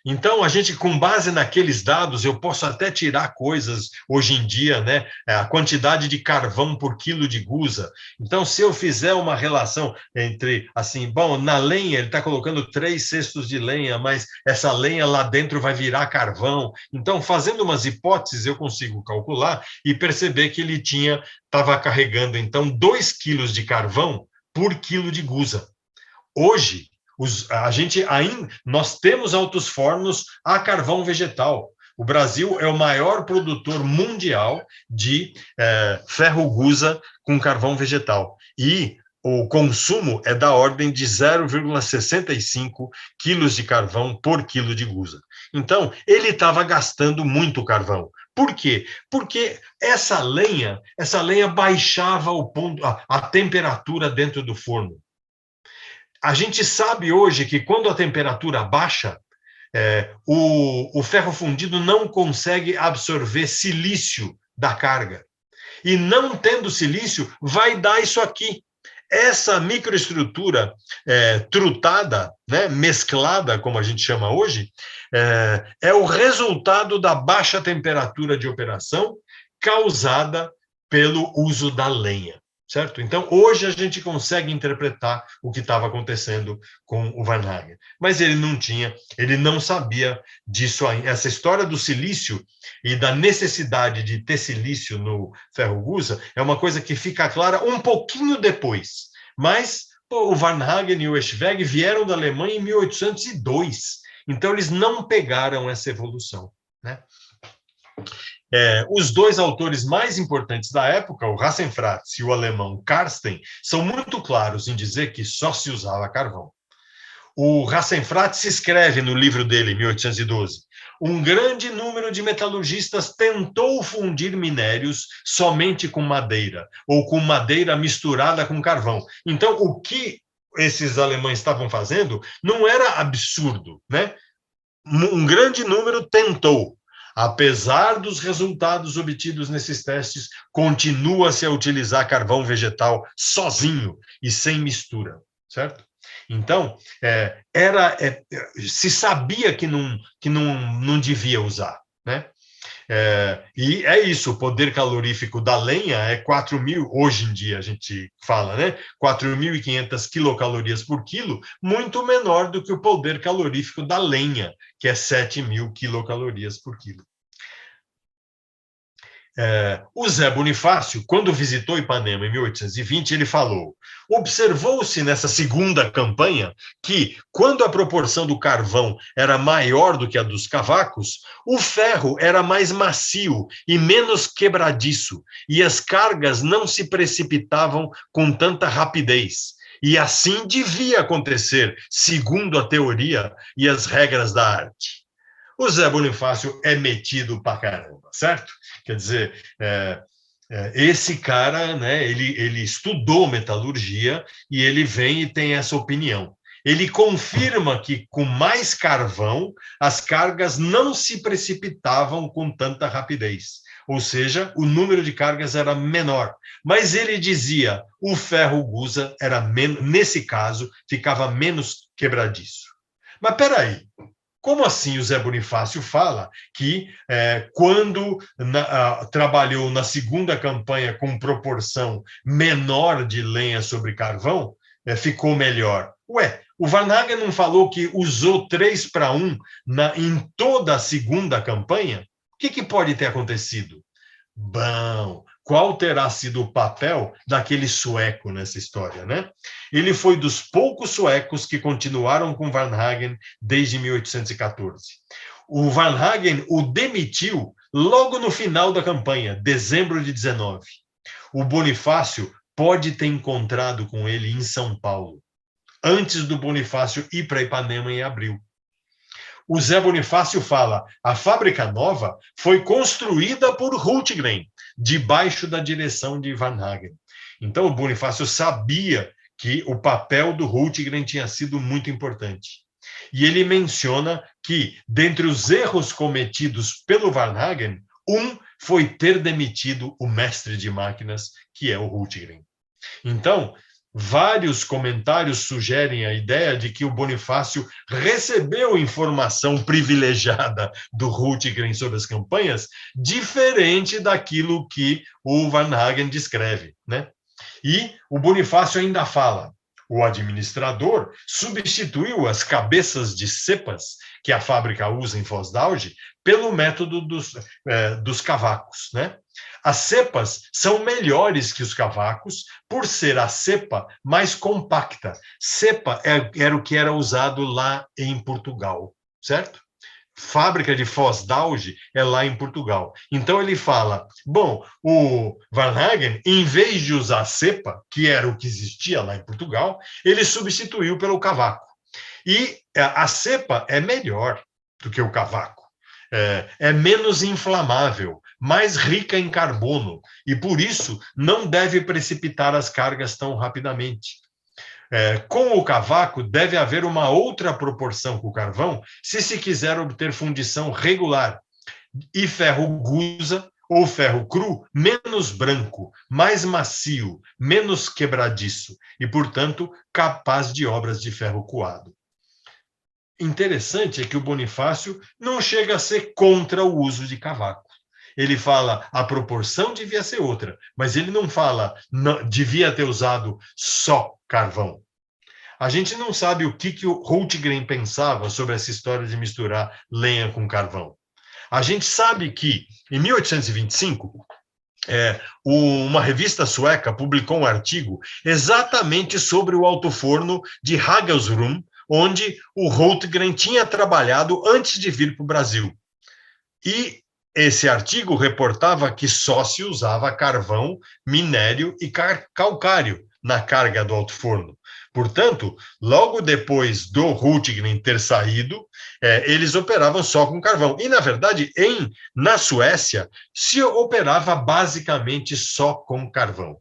Então, a gente, com base naqueles dados, eu posso até tirar coisas hoje em dia, né? A quantidade de carvão por quilo de gusa. Então, se eu fizer uma relação entre, assim, bom, na lenha ele está colocando 3 cestos de lenha, mas essa lenha lá dentro vai virar carvão. Então, fazendo umas hipóteses, eu consigo calcular e perceber que ele estava carregando, então, 2 quilos de carvão por quilo de gusa. Hoje, nós temos altos fornos a carvão vegetal. O Brasil é o maior produtor mundial de ferro-gusa com carvão vegetal. E o consumo é da ordem de 0,65 quilos de carvão por quilo de gusa. Então, ele estava gastando muito carvão. Por quê? Porque essa lenha baixava a temperatura dentro do forno. A gente sabe hoje que quando a temperatura baixa, o ferro fundido não consegue absorver silício da carga. E não tendo silício, vai dar isso aqui. Essa microestrutura trutada, né, mesclada, como a gente chama hoje, é o resultado da baixa temperatura de operação causada pelo uso da lenha. Certo? Então, hoje a gente consegue interpretar o que estava acontecendo com o Varnhagen. Mas ele não sabia disso ainda. Essa história do silício e da necessidade de ter silício no ferro-gusa é uma coisa que fica clara um pouquinho depois. Mas o Varnhagen e o Eschwege vieram da Alemanha em 1802. Então, eles não pegaram essa evolução, né? Os dois autores mais importantes da época, o Hassenfratz e o alemão Karsten, são muito claros em dizer que só se usava carvão. O Hassenfratz escreve no livro dele, em 1812, um grande número de metalurgistas tentou fundir minérios somente com madeira, ou com madeira misturada com carvão. Então, o que esses alemães estavam fazendo não era absurdo, né? Um grande número tentou. Apesar dos resultados obtidos nesses testes, continua-se a utilizar carvão vegetal sozinho e sem mistura, certo? Então, se sabia que não devia usar, né? E é isso, o poder calorífico da lenha é 4.000, hoje em dia a gente fala, né? 4.500 quilocalorias por quilo, muito menor do que o poder calorífico da lenha, que é 7.000 quilocalorias por quilo. O Zé Bonifácio, quando visitou Ipanema em 1820, ele falou: observou-se nessa segunda campanha que, quando a proporção do carvão era maior do que a dos cavacos, o ferro era mais macio e menos quebradiço, e as cargas não se precipitavam com tanta rapidez. E assim devia acontecer, segundo a teoria e as regras da arte. O Zé Bonifácio é metido pra caramba, certo? Quer dizer, esse cara, né, ele estudou metalurgia e ele vem e tem essa opinião. Ele confirma que com mais carvão as cargas não se precipitavam com tanta rapidez. Ou seja, o número de cargas era menor. Mas ele dizia, o ferro-gusa era nesse caso ficava menos quebradiço. Mas peraí, como assim o Zé Bonifácio fala que quando trabalhou na segunda campanha com proporção menor de lenha sobre carvão, ficou melhor? Ué, o Varnhagen não falou que usou 3:1 em toda a segunda campanha? O que pode ter acontecido? Bom, qual terá sido o papel daquele sueco nessa história, né? Ele foi dos poucos suecos que continuaram com Varnhagen desde 1814. O Varnhagen o demitiu logo no final da campanha, dezembro de 19. O Bonifácio pode ter encontrado com ele em São Paulo, antes do Bonifácio ir para Ipanema em abril. O Zé Bonifácio fala, a fábrica nova foi construída por Hultgren, debaixo da direção de Varnhagen. Então, o Bonifácio sabia que o papel do Hultgren tinha sido muito importante. E ele menciona que, dentre os erros cometidos pelo Varnhagen, foi ter demitido o mestre de máquinas, que é o Hultgren. Então, vários comentários sugerem a ideia de que o Bonifácio recebeu informação privilegiada do Hultgren sobre as campanhas, diferente daquilo que o Varnhagen descreve, né? E o Bonifácio ainda fala: o administrador substituiu as cabeças de cepas que a fábrica usa em Foz d'Auge pelo método dos cavacos, né? As cepas são melhores que os cavacos por ser a cepa mais compacta. Cepa era o que era usado lá em Portugal, certo? Fábrica de Foz d'Auge é lá em Portugal. Então ele fala, bom, o Varnhagen, em vez de usar cepa, que era o que existia lá em Portugal, ele substituiu pelo cavaco. E a cepa é melhor do que o cavaco. É menos inflamável, mais rica em carbono, e por isso não deve precipitar as cargas tão rapidamente. Com o cavaco, deve haver uma outra proporção com o carvão, se quiser obter fundição regular. E ferro gusa ou ferro cru, menos branco, mais macio, menos quebradiço, e, portanto, capaz de obras de ferro coado. Interessante é que o Bonifácio não chega a ser contra o uso de cavaco. Ele fala a proporção devia ser outra, mas ele não fala devia ter usado só carvão. A gente não sabe o que o Hultgren pensava sobre essa história de misturar lenha com carvão. A gente sabe que, em 1825, uma revista sueca publicou um artigo exatamente sobre o alto-forno de Hagelsrum, onde o Hultgren tinha trabalhado antes de vir para o Brasil. E esse artigo reportava que só se usava carvão, minério e calcário na carga do alto-forno. Portanto, logo depois do Hultgren ter saído, eles operavam só com carvão. E, na verdade, na Suécia, se operava basicamente só com carvão.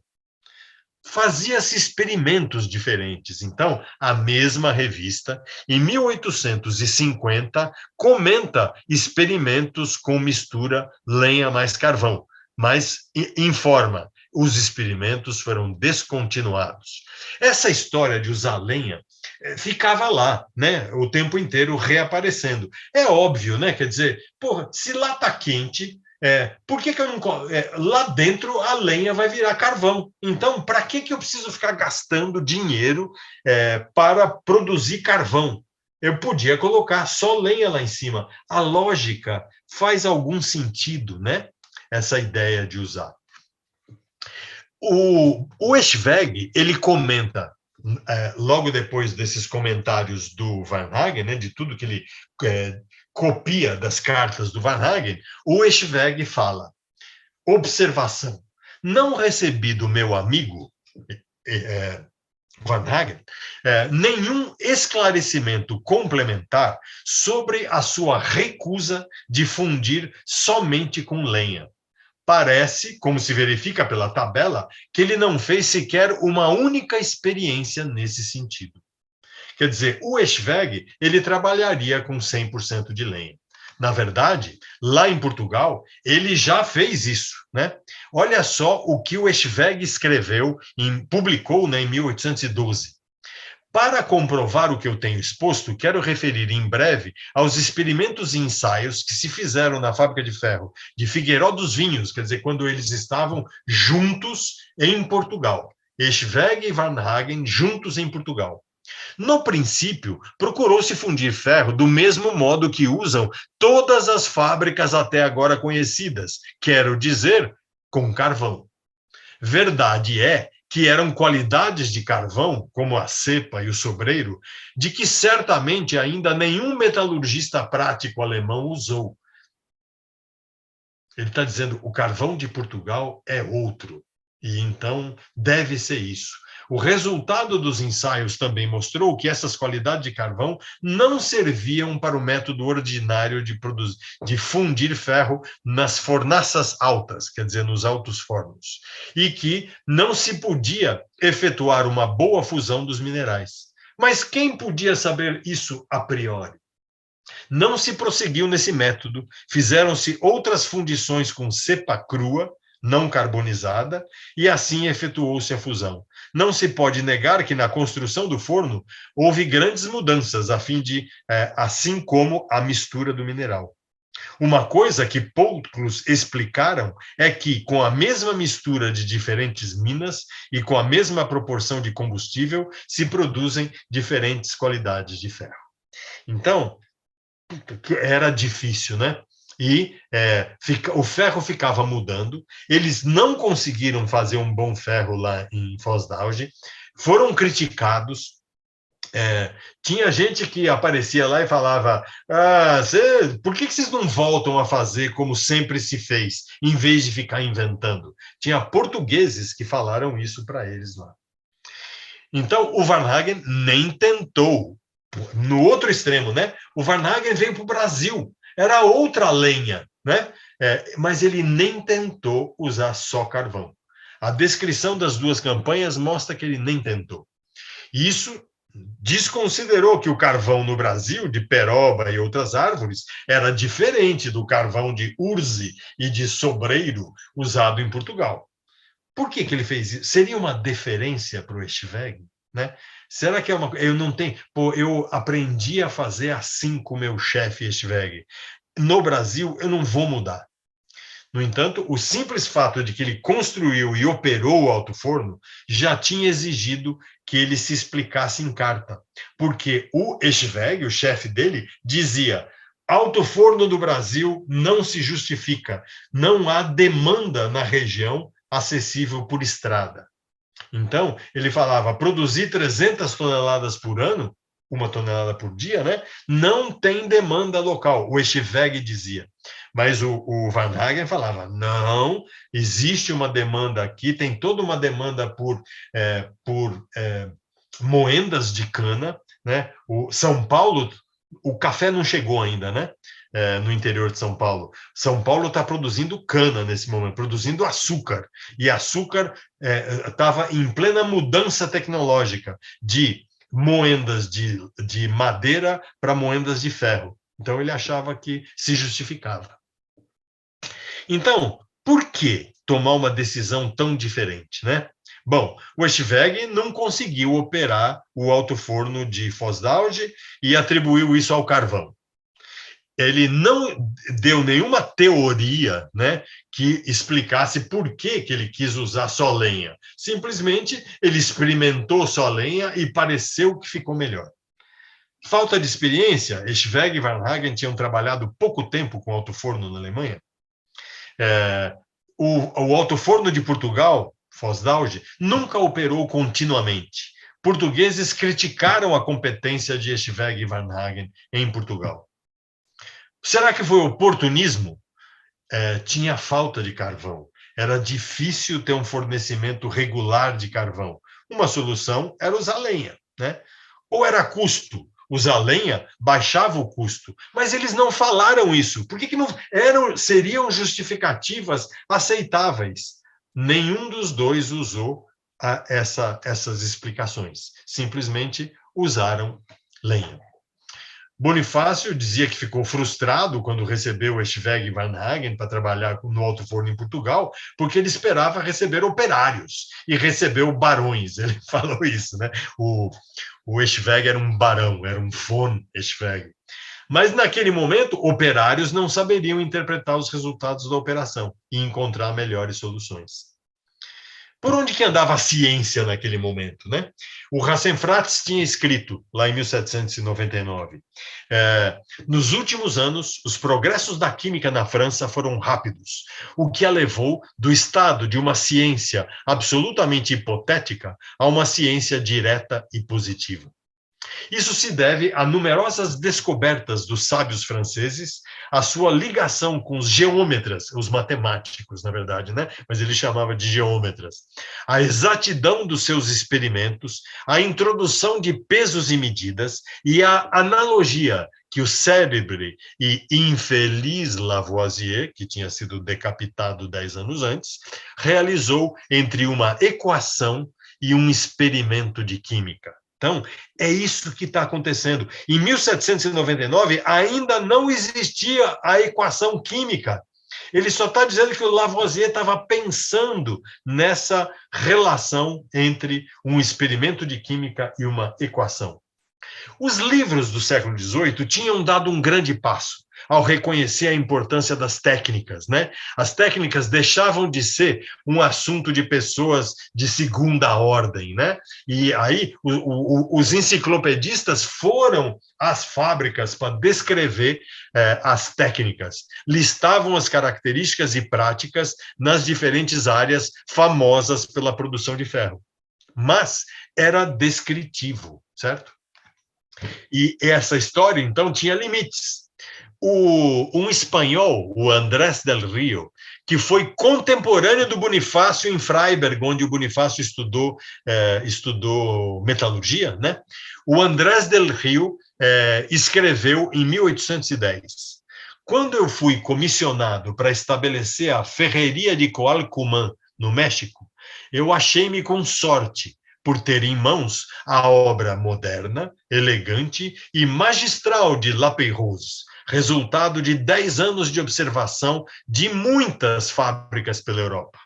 Fazia-se experimentos diferentes. Então, a mesma revista, em 1850, comenta experimentos com mistura lenha mais carvão, mas informa, os experimentos foram descontinuados. Essa história de usar lenha ficava lá, né, o tempo inteiro reaparecendo. É óbvio, né? Quer dizer, porra, se lá está quente, por que eu não... lá dentro a lenha vai virar carvão. Então, para que eu preciso ficar gastando dinheiro para produzir carvão? Eu podia colocar só lenha lá em cima. A lógica faz algum sentido, né? Essa ideia de usar. O Eschwege, ele comenta, logo depois desses comentários do Varnhagen, né, de tudo que ele copia das cartas do Varnhagen, o Eschwege fala, observação, não recebi do meu amigo Varnhagen nenhum esclarecimento complementar sobre a sua recusa de fundir somente com lenha. Parece, como se verifica pela tabela, que ele não fez sequer uma única experiência nesse sentido. Quer dizer, o Eschwege, ele trabalharia com 100% de lenha. Na verdade, lá em Portugal, ele já fez isso, né? Olha só o que o Eschwege escreveu, publicou, né, em 1812. Para comprovar o que eu tenho exposto, quero referir em breve aos experimentos e ensaios que se fizeram na fábrica de ferro de Figueiró dos Vinhos, quer dizer, quando eles estavam juntos em Portugal. Eschwege e Varnhagen juntos em Portugal. No princípio, procurou-se fundir ferro do mesmo modo que usam todas as fábricas até agora conhecidas, quero dizer, com carvão. Verdade é que eram qualidades de carvão, como a cepa e o sobreiro, de que certamente ainda nenhum metalurgista prático alemão usou. Ele está dizendo, o carvão de Portugal é outro, e então deve ser isso. O resultado dos ensaios também mostrou que essas qualidades de carvão não serviam para o método ordinário de fundir ferro nas fornaças altas, quer dizer, nos altos fornos, e que não se podia efetuar uma boa fusão dos minerais. Mas quem podia saber isso a priori? Não se prosseguiu nesse método, fizeram-se outras fundições com cepa crua, não carbonizada, e assim efetuou-se a fusão. Não se pode negar que na construção do forno houve grandes mudanças, a fim de, assim como a mistura do mineral. Uma coisa que poucos explicaram é que, com a mesma mistura de diferentes minas e com a mesma proporção de combustível, se produzem diferentes qualidades de ferro. Então, era difícil, né? E o ferro ficava mudando, eles não conseguiram fazer um bom ferro lá em Foz d'Auge, foram criticados. Tinha gente que aparecia lá e falava: por que vocês não voltam a fazer como sempre se fez, em vez de ficar inventando? Tinha portugueses que falaram isso para eles lá. Então, o Varnhagen nem tentou. No outro extremo, né? O Varnhagen veio para o Brasil, era outra lenha, né? Mas ele nem tentou usar só carvão. A descrição das duas campanhas mostra que ele nem tentou. Isso desconsiderou que o carvão no Brasil, de peroba e outras árvores, era diferente do carvão de urze e de sobreiro usado em Portugal. Por que ele fez isso? Seria uma deferência para o Eschwege? Né? Será que é uma... Eu não tenho... eu aprendi a fazer assim com o meu chefe Eschwege. No Brasil, eu não vou mudar. No entanto, o simples fato de que ele construiu e operou o alto-forno já tinha exigido que ele se explicasse em carta, porque o Eschwege, o chefe dele, dizia: alto-forno do Brasil não se justifica, não há demanda na região acessível por estrada. Então, ele falava: produzir 300 toneladas por ano, 1 tonelada por dia, né? Não tem demanda local, o Eschwege dizia. Mas o Varnhagen falava: não, existe uma demanda aqui, tem toda uma demanda por moendas de cana, né? O São Paulo, o café não chegou ainda, né? No interior de São Paulo. São Paulo está produzindo cana nesse momento, produzindo açúcar. E açúcar estava em plena mudança tecnológica de moendas de madeira para moendas de ferro. Então, ele achava que se justificava. Então, por que tomar uma decisão tão diferente, né? Bom, o Eschwege não conseguiu operar o alto-forno de Foz d'Auge e atribuiu isso ao carvão. Ele não deu nenhuma teoria, né, que explicasse por que ele quis usar só lenha. Simplesmente, ele experimentou só lenha e pareceu que ficou melhor. Falta de experiência, Eschwege e Varnhagen tinham trabalhado pouco tempo com alto-forno na Alemanha. O alto-forno de Portugal, Foz d'Auge, nunca operou continuamente. Portugueses criticaram a competência de Eschwege e Varnhagen em Portugal. Será que foi oportunismo? Tinha falta de carvão. Era difícil ter um fornecimento regular de carvão. Uma solução era usar lenha, né? Ou era custo. Usar lenha baixava o custo. Mas eles não falaram isso. Por que não seriam justificativas aceitáveis? Nenhum dos dois usou essas explicações. Simplesmente usaram lenha. Bonifácio dizia que ficou frustrado quando recebeu Eschwege e Varnhagen para trabalhar no alto-forno em Portugal, porque ele esperava receber operários e recebeu barões. Ele falou isso, né? O Eschwege era um barão, era um von Eschwege. Mas, naquele momento, operários não saberiam interpretar os resultados da operação e encontrar melhores soluções. Por onde que andava a ciência naquele momento, né? O Rosenfratz tinha escrito, lá em 1799, nos últimos anos, os progressos da química na França foram rápidos, o que a levou do estado de uma ciência absolutamente hipotética a uma ciência direta e positiva. Isso se deve a numerosas descobertas dos sábios franceses, a sua ligação com os geômetras, os matemáticos, na verdade, né? Mas ele chamava de geômetras, a exatidão dos seus experimentos, a introdução de pesos e medidas e a analogia que o célebre e infeliz Lavoisier, que tinha sido decapitado 10 anos antes, realizou entre uma equação e um experimento de química. Então, é isso que está acontecendo. Em 1799, ainda não existia a equação química. Ele só está dizendo que o Lavoisier estava pensando nessa relação entre um experimento de química e uma equação. Os livros do século XVIII tinham dado um grande passo ao reconhecer a importância das técnicas, né? As técnicas deixavam de ser um assunto de pessoas de segunda ordem, né? E aí os enciclopedistas foram às fábricas para descrever as técnicas, listavam as características e práticas nas diferentes áreas famosas pela produção de ferro. Mas era descritivo, certo? E essa história, então, tinha limites. Um espanhol, o Andrés del Rio, que foi contemporâneo do Bonifácio em Freiberg, onde o Bonifácio estudou metalurgia, né? O Andrés del Rio escreveu em 1810: quando eu fui comissionado para estabelecer a ferreria de Coalcumán, no México, eu achei-me com sorte por ter em mãos a obra moderna, elegante e magistral de Lapeyrouse, resultado de 10 anos de observação de muitas fábricas pela Europa.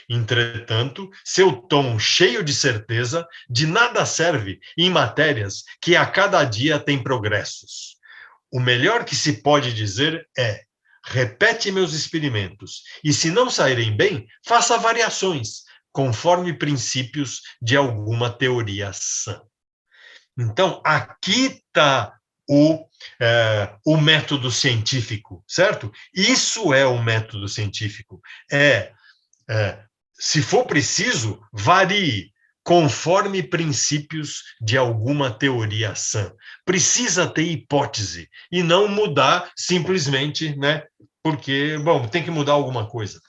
Entretanto, seu tom cheio de certeza de nada serve em matérias que a cada dia têm progressos. O melhor que se pode dizer é: repete meus experimentos, e se não saírem bem, faça variações, conforme princípios de alguma teoria sã. Então, aqui está o método científico, certo? Isso é o método científico. Se for preciso, varie, conforme princípios de alguma teoria sã. Precisa ter hipótese e não mudar simplesmente, né? Porque, bom, tem que mudar alguma coisa.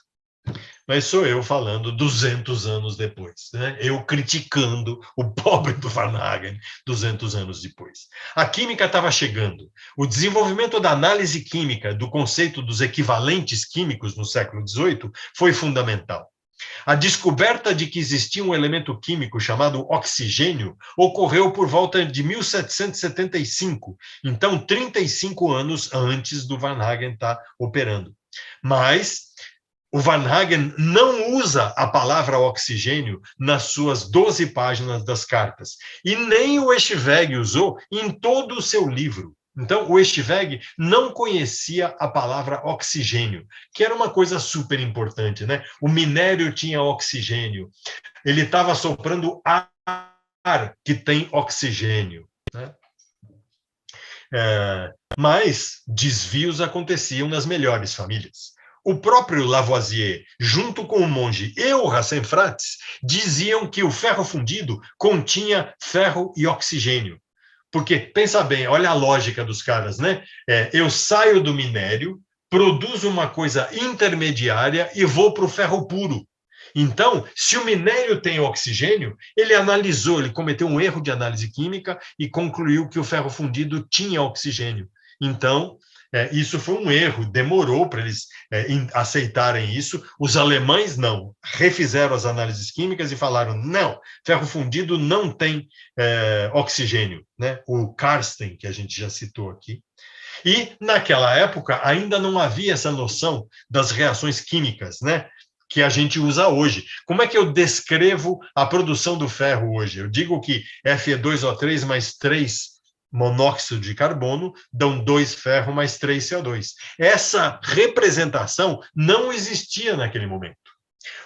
Mas sou eu falando 200 anos depois, né? Eu criticando o pobre do Varnhagen 200 anos depois. A química estava chegando. O desenvolvimento da análise química, do conceito dos equivalentes químicos no século XVIII, foi fundamental. A descoberta de que existia um elemento químico chamado oxigênio ocorreu por volta de 1775, então 35 anos antes do Varnhagen estar operando. Mas o Varnhagen não usa a palavra oxigênio nas suas 12 páginas das cartas, e nem o Eschwege usou em todo o seu livro. Então, o Eschwege não conhecia a palavra oxigênio, que era uma coisa super importante, né? O minério tinha oxigênio, ele estava soprando ar que tem oxigênio, né? Mas desvios aconteciam nas melhores famílias. O próprio Lavoisier, junto com o monge e o Rassenfratz, diziam que o ferro fundido continha ferro e oxigênio. Porque, pensa bem, olha a lógica dos caras, né? Eu saio do minério, produzo uma coisa intermediária e vou para o ferro puro. Então, se o minério tem oxigênio, ele analisou, ele cometeu um erro de análise química e concluiu que o ferro fundido tinha oxigênio. Então, isso foi um erro, demorou para eles aceitarem isso. Os alemães não, refizeram as análises químicas e falaram: não, ferro fundido não tem oxigênio, né? O Karsten, que a gente já citou aqui. E, naquela época, ainda não havia essa noção das reações químicas, né? Que a gente usa hoje. Como é que eu descrevo a produção do ferro hoje? Eu digo que Fe2O3 mais 3 monóxido de carbono dão 2 ferro mais 3 CO2. Essa representação não existia naquele momento.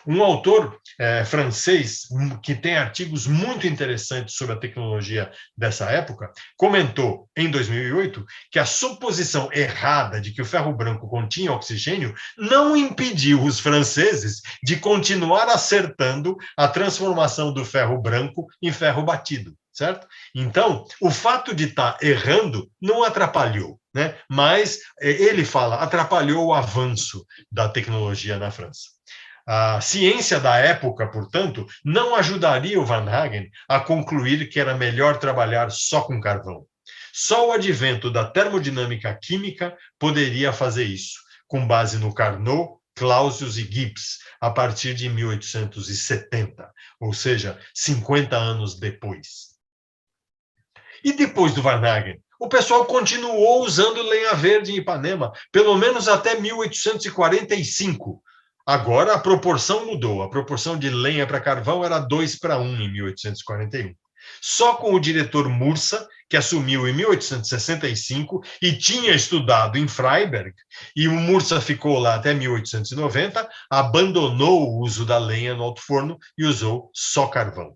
Um autor francês, que tem artigos muito interessantes sobre a tecnologia dessa época, comentou em 2008 que a suposição errada de que o ferro branco continha oxigênio não impediu os franceses de continuar acertando a transformação do ferro branco em ferro batido. Certo? Então, o fato de estar errando não atrapalhou, né? Mas ele fala, atrapalhou o avanço da tecnologia na França. A ciência da época, portanto, não ajudaria o Varnhagen a concluir que era melhor trabalhar só com carvão. Só o advento da termodinâmica química poderia fazer isso, com base no Carnot, Clausius e Gibbs, a partir de 1870, ou seja, 50 anos depois. E depois do Varnhagen, o pessoal continuou usando lenha verde em Ipanema, pelo menos até 1845. Agora a proporção mudou. A proporção de lenha para carvão era 2:1 em 1841. Só com o diretor Mursa, que assumiu em 1865 e tinha estudado em Freiberg, e o Mursa ficou lá até 1890, abandonou o uso da lenha no alto-forno e usou só carvão.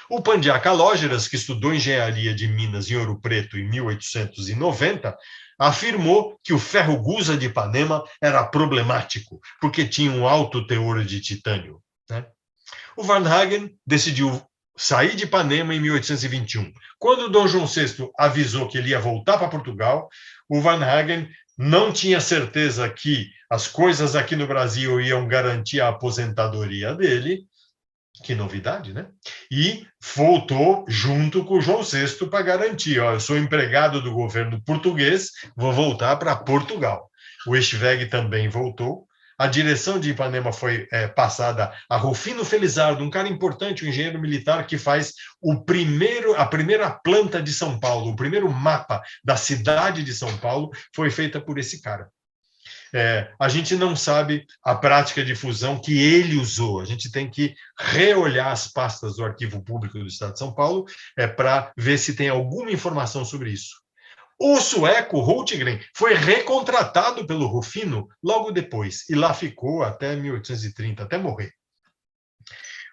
O Pandiá Calógeras, que estudou engenharia de Minas em Ouro Preto em 1890, afirmou que o ferro-gusa de Ipanema era problemático, porque tinha um alto teor de titânio, né? O Varnhagen decidiu sair de Ipanema em 1821. Quando Dom João VI avisou que ele ia voltar para Portugal, o Varnhagen não tinha certeza que as coisas aqui no Brasil iam garantir a aposentadoria dele. Que novidade, né? E voltou junto com o João VI para garantir, ó, eu sou empregado do governo português, vou voltar para Portugal. O Eschwege também voltou. A direção de Ipanema foi passada a Rufino Felizardo, um cara importante, um engenheiro militar que faz a primeira planta de São Paulo, o primeiro mapa da cidade de São Paulo foi feita por esse cara. A gente não sabe a prática de fusão que ele usou. A gente tem que reolhar as pastas do Arquivo Público do Estado de São Paulo para ver se tem alguma informação sobre isso. O sueco Hultgren foi recontratado pelo Rufino logo depois, e lá ficou até 1830, até morrer.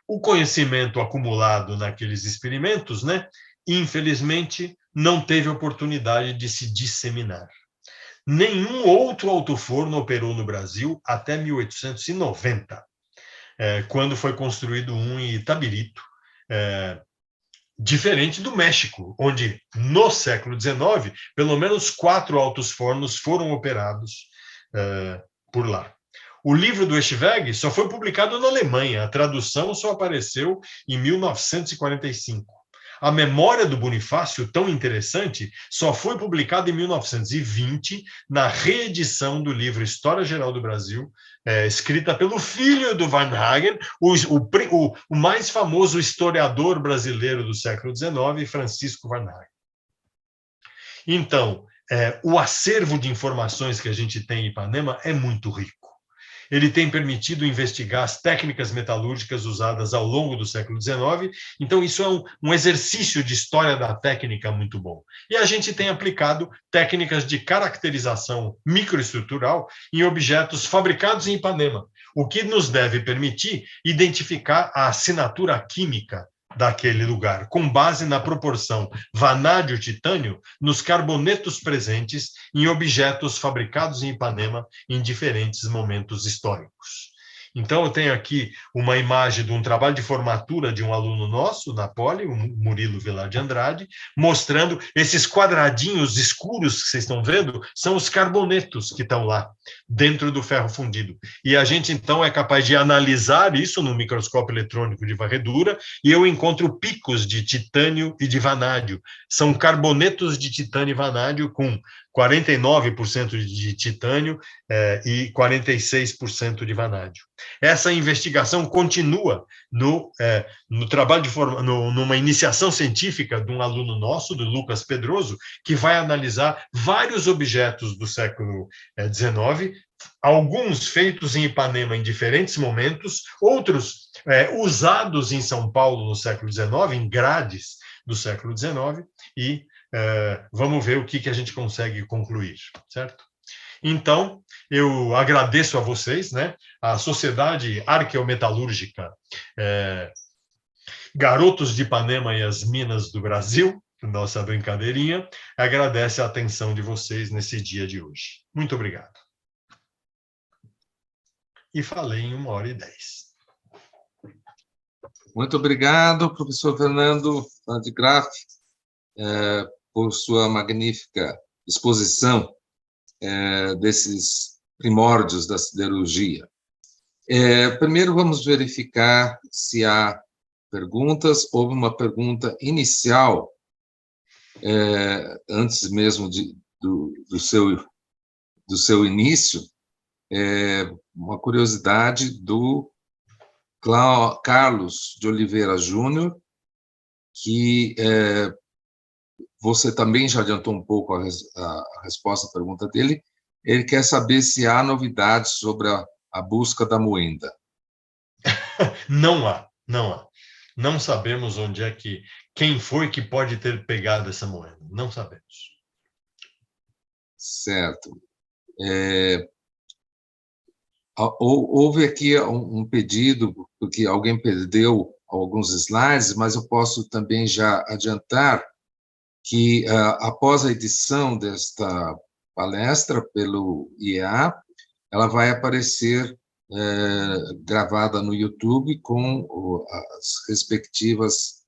O conhecimento acumulado naqueles experimentos, né, infelizmente, não teve oportunidade de se disseminar. Nenhum outro alto-forno operou no Brasil até 1890, quando foi construído um em Itabirito, diferente do México, onde, no século XIX, pelo menos 4 altos fornos foram operados por lá. O livro do Eschwege só foi publicado na Alemanha, a tradução só apareceu em 1945. A memória do Bonifácio, tão interessante, só foi publicada em 1920, na reedição do livro História Geral do Brasil, escrita pelo filho do Varnhagen, o mais famoso historiador brasileiro do século XIX, Francisco Varnhagen. Então, o acervo de informações que a gente tem em Ipanema é muito rico. Ele tem permitido investigar as técnicas metalúrgicas usadas ao longo do século XIX, então isso é um exercício de história da técnica muito bom. E a gente tem aplicado técnicas de caracterização microestrutural em objetos fabricados em Ipanema, o que nos deve permitir identificar a assinatura química daquele lugar, com base na proporção vanádio-titânio nos carbonetos presentes em objetos fabricados em Ipanema em diferentes momentos históricos. Então, eu tenho aqui uma imagem de um trabalho de formatura de um aluno nosso, na Poli, o Murilo Vilar de Andrade, mostrando esses quadradinhos escuros que vocês estão vendo, são os carbonetos que estão lá, dentro do ferro fundido. E a gente, então, é capaz de analisar isso no microscópio eletrônico de varredura, e eu encontro picos de titânio e de vanádio. São carbonetos de titânio e vanádio com 49% de titânio e 46% de vanádio. Essa investigação continua no trabalho numa iniciação científica de um aluno nosso, do Lucas Pedroso, que vai analisar vários objetos do século XIX, alguns feitos em Ipanema em diferentes momentos, outros usados em São Paulo no século XIX, em grades do século XIX, e vamos ver o que a gente consegue concluir, certo? Então, eu agradeço a vocês, né? A Sociedade Arqueometalúrgica Garotos de Ipanema e as Minas do Brasil, nossa brincadeirinha, agradece a atenção de vocês nesse dia de hoje. Muito obrigado. E falei em 1h10. Muito obrigado, professor Fernando de Graff, por sua magnífica exposição desses primórdios da siderurgia. Primeiro, vamos verificar se há perguntas. Houve uma pergunta inicial, antes mesmo do seu início, uma curiosidade do Carlos de Oliveira Júnior, que você também já adiantou um pouco a resposta à pergunta dele. Ele quer saber se há novidades sobre a busca da moenda. Não há, não há. Não sabemos onde é que, quem foi que pode ter pegado essa moeda. Não sabemos. Certo. Houve aqui um pedido, porque alguém perdeu alguns slides, mas eu posso também já adiantar que, após a edição desta palestra pelo IEA, ela vai aparecer gravada no YouTube com as respectivas,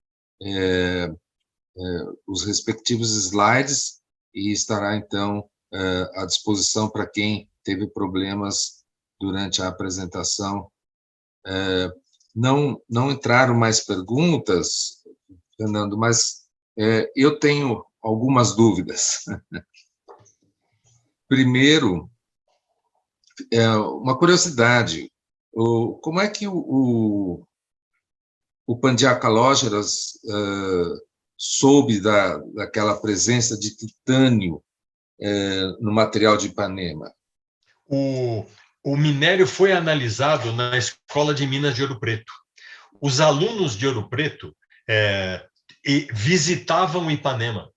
os respectivos slides, e estará, então, à disposição para quem teve problemas durante a apresentação. Não entraram mais perguntas, Fernando, mas eu tenho algumas dúvidas. Primeiro, uma curiosidade, como é que o Pandiá Calógeras soube daquela presença de titânio no material de Ipanema? O minério foi analisado na Escola de Minas de Ouro Preto. Os alunos de Ouro Preto visitavam Ipanema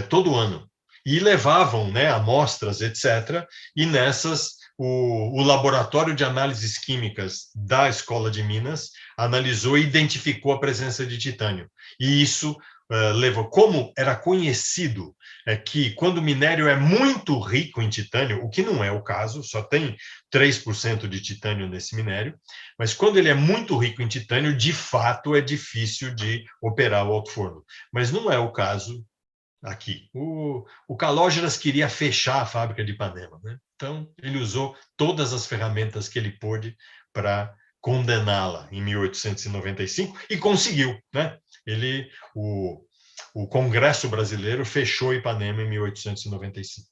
todo ano e levavam, né, amostras, etc. E nessas, o laboratório de análises químicas da Escola de Minas analisou e identificou a presença de titânio. E isso levou, como era conhecido que quando o minério é muito rico em titânio, o que não é o caso, só tem 3% de titânio nesse minério, mas quando ele é muito rico em titânio, de fato é difícil de operar o alto forno. Mas não é o caso aqui. O Calógeras queria fechar a fábrica de Ipanema, né? Então ele usou todas as ferramentas que ele pôde para condená-la em 1895 e conseguiu, né? O Congresso Brasileiro fechou Ipanema em 1895.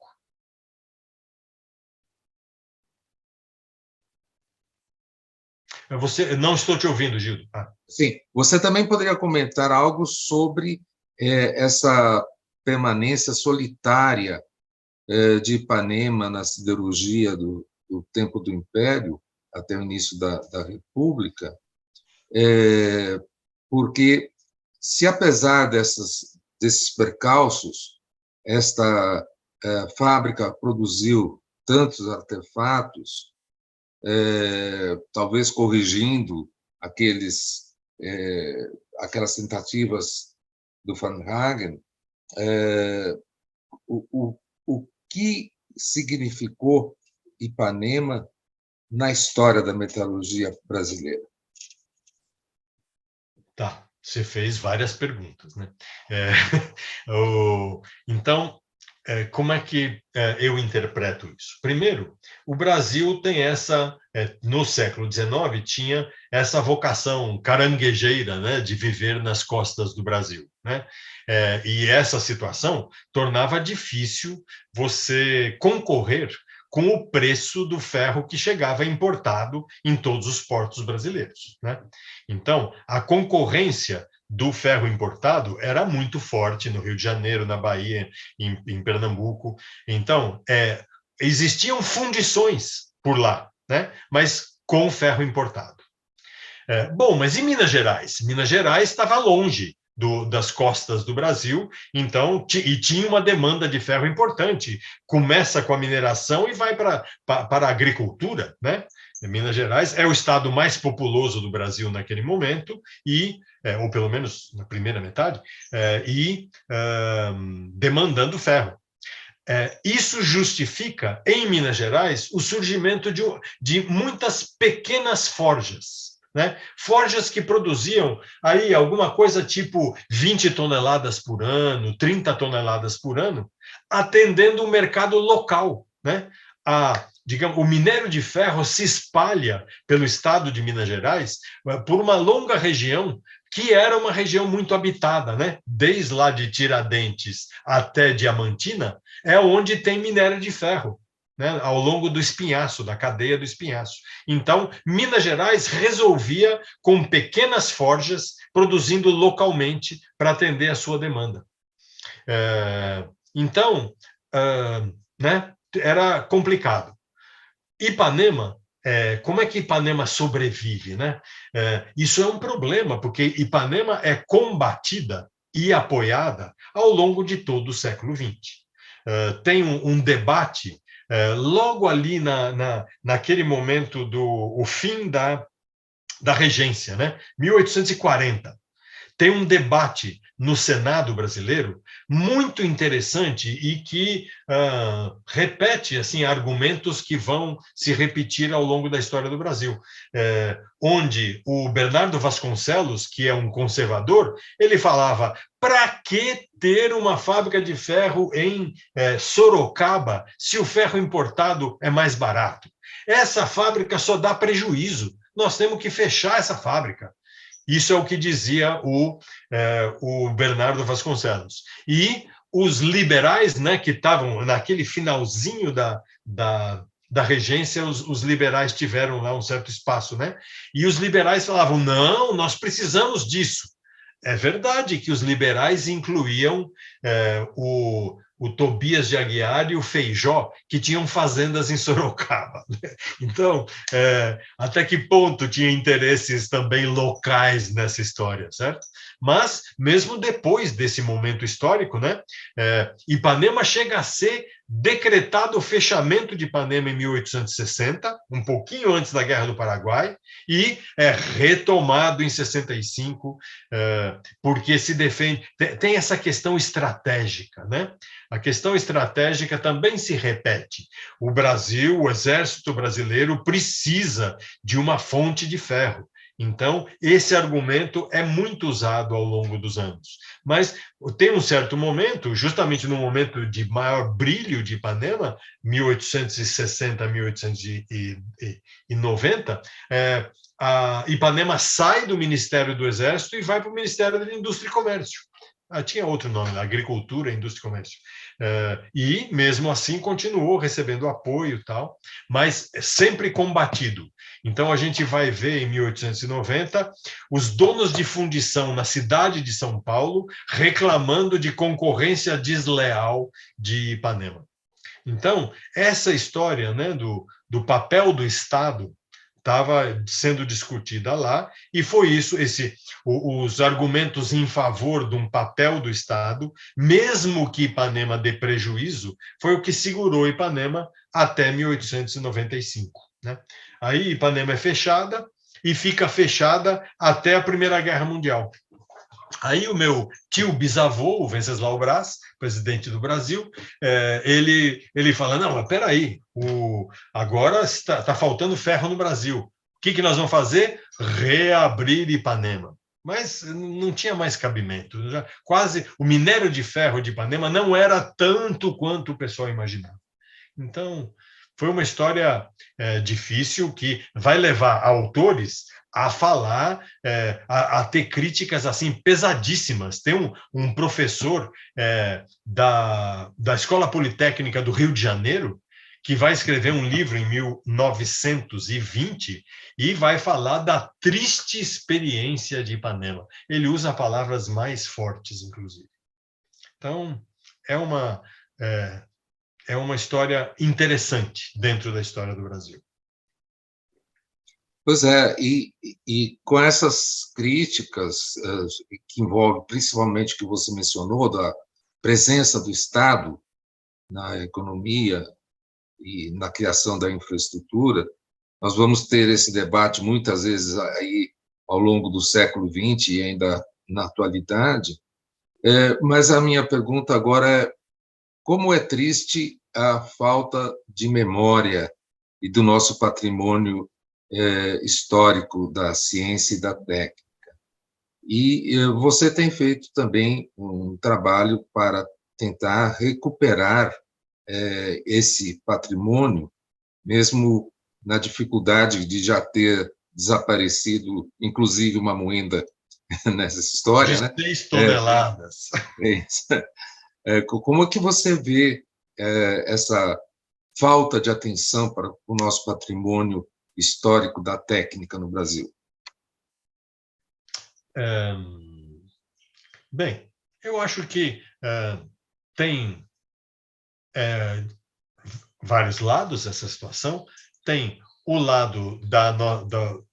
Não estou te ouvindo, Gildo. Sim, você também poderia comentar algo sobre essa permanência solitária de Ipanema na siderurgia do tempo do Império até o início da República, porque se, apesar desses percalços, esta fábrica produziu tantos artefatos, talvez corrigindo aquelas tentativas do Van Hagen, o que significou Ipanema na história da metalurgia brasileira? Tá, você fez várias perguntas, né? Então, como é que eu interpreto isso? Primeiro, o Brasil tem no século XIX, tinha essa vocação caranguejeira, né, de viver nas costas do Brasil, né? E essa situação tornava difícil você concorrer com o preço do ferro que chegava importado em todos os portos brasileiros, né? Então, a concorrência do ferro importado era muito forte no Rio de Janeiro, na Bahia, em Pernambuco. Então, existiam fundições por lá, né? Mas com ferro importado. Bom, mas e Minas Gerais? Minas Gerais estava longe das costas do Brasil, então, e tinha uma demanda de ferro importante. Começa com a mineração e vai para a agricultura, né? Minas Gerais é o estado mais populoso do Brasil naquele momento, ou pelo menos na primeira metade, demandando ferro. Isso justifica, em Minas Gerais, o surgimento de muitas pequenas forjas, né? Forjas que produziam aí alguma coisa tipo 20 toneladas por ano, 30 toneladas por ano, atendendo o mercado local, né? Digamos, o minério de ferro se espalha pelo estado de Minas Gerais por uma longa região que era uma região muito habitada, né? Desde lá de Tiradentes até Diamantina, é onde tem minério de ferro, né? Ao longo do espinhaço, da cadeia do espinhaço. Então, Minas Gerais resolvia com pequenas forjas, produzindo localmente para atender a sua demanda. Então, né, era complicado. Ipanema, como é que Ipanema sobrevive, né? Isso é um problema, porque Ipanema é combatida e apoiada ao longo de todo o século XX. Tem um debate logo ali naquele momento do fim da regência, né? 1840. Tem um debate no Senado brasileiro muito interessante e que repete assim argumentos que vão se repetir ao longo da história do Brasil, onde o Bernardo Vasconcelos, que é um conservador, ele falava: para que ter uma fábrica de ferro em Sorocaba se o ferro importado é mais barato? Essa fábrica só dá prejuízo. Nós temos que fechar essa fábrica. Isso é o que dizia o Bernardo Vasconcelos. E os liberais, né, que estavam naquele finalzinho da regência, os liberais tiveram lá um certo espaço, né? E os liberais falavam: não, nós precisamos disso. É verdade que os liberais incluíam o Tobias de Aguiar e o Feijó, que tinham fazendas em Sorocaba. Então, até que ponto tinha interesses também locais nessa história, certo? Mas, mesmo depois desse momento histórico, né, Ipanema chega a ser decretado o fechamento de Ipanema em 1860, um pouquinho antes da Guerra do Paraguai, e é retomado em 65, porque se defende... Tem essa questão estratégica, né? A questão estratégica também se repete. O Brasil, o exército brasileiro, precisa de uma fonte de ferro. Então, esse argumento é muito usado ao longo dos anos. Mas tem um certo momento, justamente no momento de maior brilho de Ipanema, 1860 a 1890, a Ipanema sai do Ministério do Exército e vai para o Ministério da Indústria e Comércio. Tinha outro nome, Agricultura, Indústria e Comércio. E, mesmo assim, continuou recebendo apoio e tal, mas sempre combatido. Então, a gente vai ver, em 1890, os donos de fundição na cidade de São Paulo reclamando de concorrência desleal de Ipanema. Então, essa história, né, do papel do Estado estava sendo discutida lá, e foi isso, os argumentos em favor de um papel do Estado, mesmo que Ipanema dê prejuízo, foi o que segurou Ipanema até 1895. Né? Aí Ipanema é fechada, e fica fechada até a Primeira Guerra Mundial. Aí o meu tio bisavô, o Venceslau Braz, presidente do Brasil, ele fala: não, mas peraí, agora está faltando ferro no Brasil. O que nós vamos fazer? Reabrir Ipanema. Mas não tinha mais cabimento. Quase o minério de ferro de Ipanema não era tanto quanto o pessoal imaginava. Então, foi uma história difícil que vai levar autores a falar, a ter críticas assim pesadíssimas. Tem um professor da Escola Politécnica do Rio de Janeiro que vai escrever um livro em 1920 e vai falar da triste experiência de Ipanema. Ele usa palavras mais fortes, inclusive. Então, é uma história interessante dentro da história do Brasil. Pois é, e com essas críticas, que envolvem principalmente o que você mencionou, da presença do Estado na economia e na criação da infraestrutura, nós vamos ter esse debate muitas vezes aí ao longo do século XX e ainda na atualidade, mas a minha pergunta agora é: como é triste a falta de memória e do nosso patrimônio histórico da ciência e da técnica. E você tem feito também um trabalho para tentar recuperar esse patrimônio, mesmo na dificuldade de já ter desaparecido, inclusive uma moenda nessa história, de né? 6 toneladas. Como é que você vê essa falta de atenção para o nosso patrimônio histórico da técnica no Brasil? Bem, eu acho que tem vários lados essa situação. Tem o lado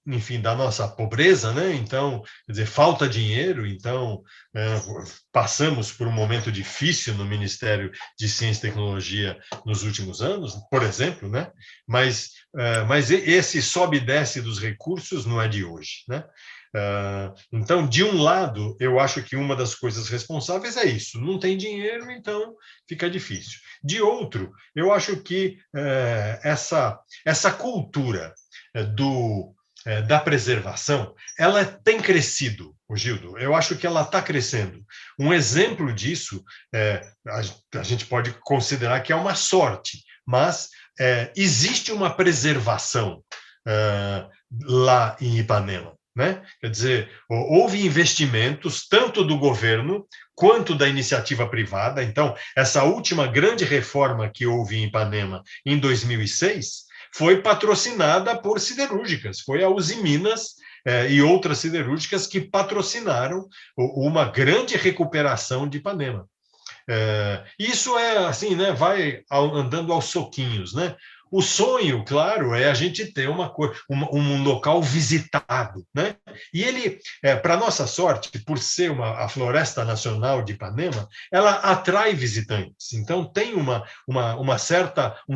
enfim, da nossa pobreza, né? Então, quer dizer, falta dinheiro, então passamos por um momento difícil no Ministério de Ciência e Tecnologia nos últimos anos, por exemplo, né? Mas esse sobe e desce dos recursos não é de hoje, né? Então, de um lado, eu acho que uma das coisas responsáveis é isso, não tem dinheiro, então fica difícil. De outro, eu acho que essa cultura da preservação, ela tem crescido, Gildo, eu acho que ela está crescendo. Um exemplo disso, a gente pode considerar que é uma sorte, mas existe uma preservação lá em Ipanema. Né? Quer dizer, houve investimentos tanto do governo quanto da iniciativa privada. Então, essa última grande reforma que houve em Ipanema em 2006 foi patrocinada por siderúrgicas, foi a Usiminas e outras siderúrgicas que patrocinaram uma grande recuperação de Ipanema. Isso assim, né, vai andando aos soquinhos, né? O sonho, claro, é a gente ter um local visitado, né? E ele, para nossa sorte, por ser a Floresta Nacional de Ipanema, ela atrai visitantes. Então tem um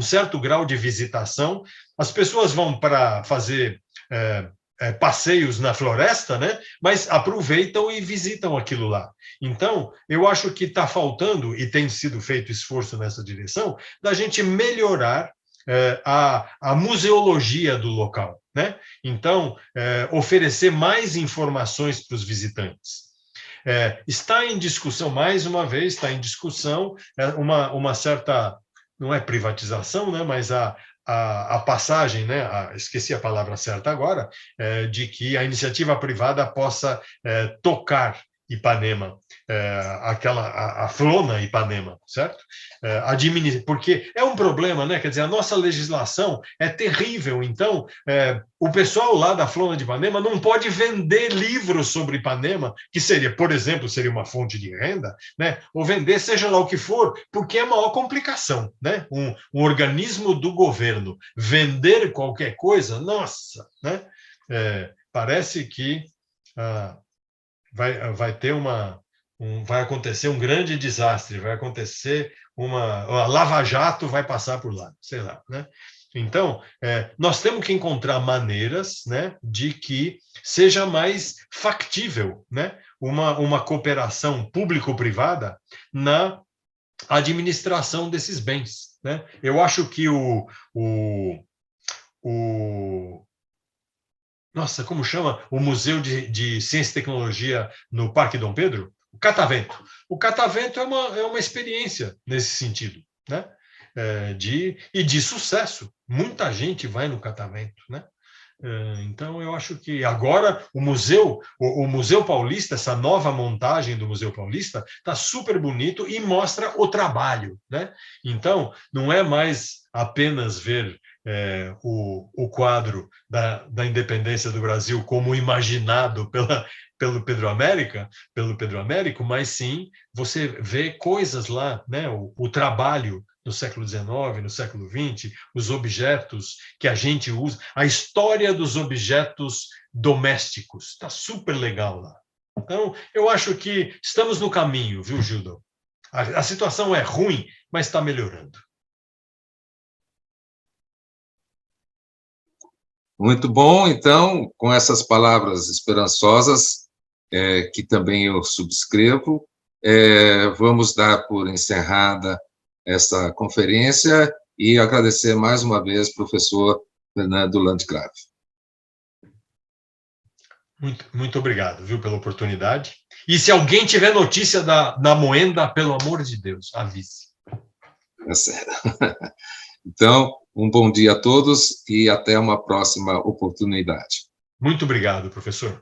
certo grau de visitação. As pessoas vão para fazer passeios na floresta, né? Mas aproveitam e visitam aquilo lá. Então, eu acho que está faltando, e tem sido feito esforço nessa direção, da gente melhorar a museologia do local, né? Então, oferecer mais informações para os visitantes. Está em discussão, mais uma vez, está em discussão uma certa, não é privatização, né? Mas a passagem, né? Esqueci a palavra certa agora, de que a iniciativa privada possa tocar Ipanema, a Flona Ipanema, certo? Porque é um problema, né? Quer dizer, a nossa legislação é terrível, então o pessoal lá da Flona de Ipanema não pode vender livros sobre Ipanema, que seria, por exemplo, seria uma fonte de renda, né? Ou vender seja lá o que for, porque é a maior complicação, né? Um organismo do governo vender qualquer coisa, nossa, né? Parece que vai acontecer um grande desastre, vai acontecer a Lava Jato vai passar por lá, sei lá, né? Então, nós temos que encontrar maneiras, né, de que seja mais factível, né, uma cooperação público-privada na administração desses bens, né? Eu acho que nossa, como chama? O Museu de Ciência e Tecnologia no Parque Dom Pedro? O Catavento. O Catavento é uma experiência nesse sentido, né? De sucesso. Muita gente vai no Catavento, né? Então, eu acho que agora o Museu Paulista, essa nova montagem do Museu Paulista, está super bonito e mostra o trabalho, né? Então, não é mais apenas ver o quadro da independência do Brasil como imaginado pelo Pedro Américo, mas sim você vê coisas lá, né? O trabalho no século XIX, no século XX, os objetos que a gente usa, a história dos objetos domésticos, está super legal lá. Então, eu acho que estamos no caminho, viu, Gildo? A situação é ruim, mas está melhorando. Muito bom, então, com essas palavras esperançosas, que também eu subscrevo, vamos dar por encerrada essa conferência e agradecer mais uma vez professor Fernando Landgraf. Muito obrigado, viu, pela oportunidade. E se alguém tiver notícia da Moenda, pelo amor de Deus, avise. É sério. Então, um bom dia a todos e até uma próxima oportunidade. Muito obrigado, professor.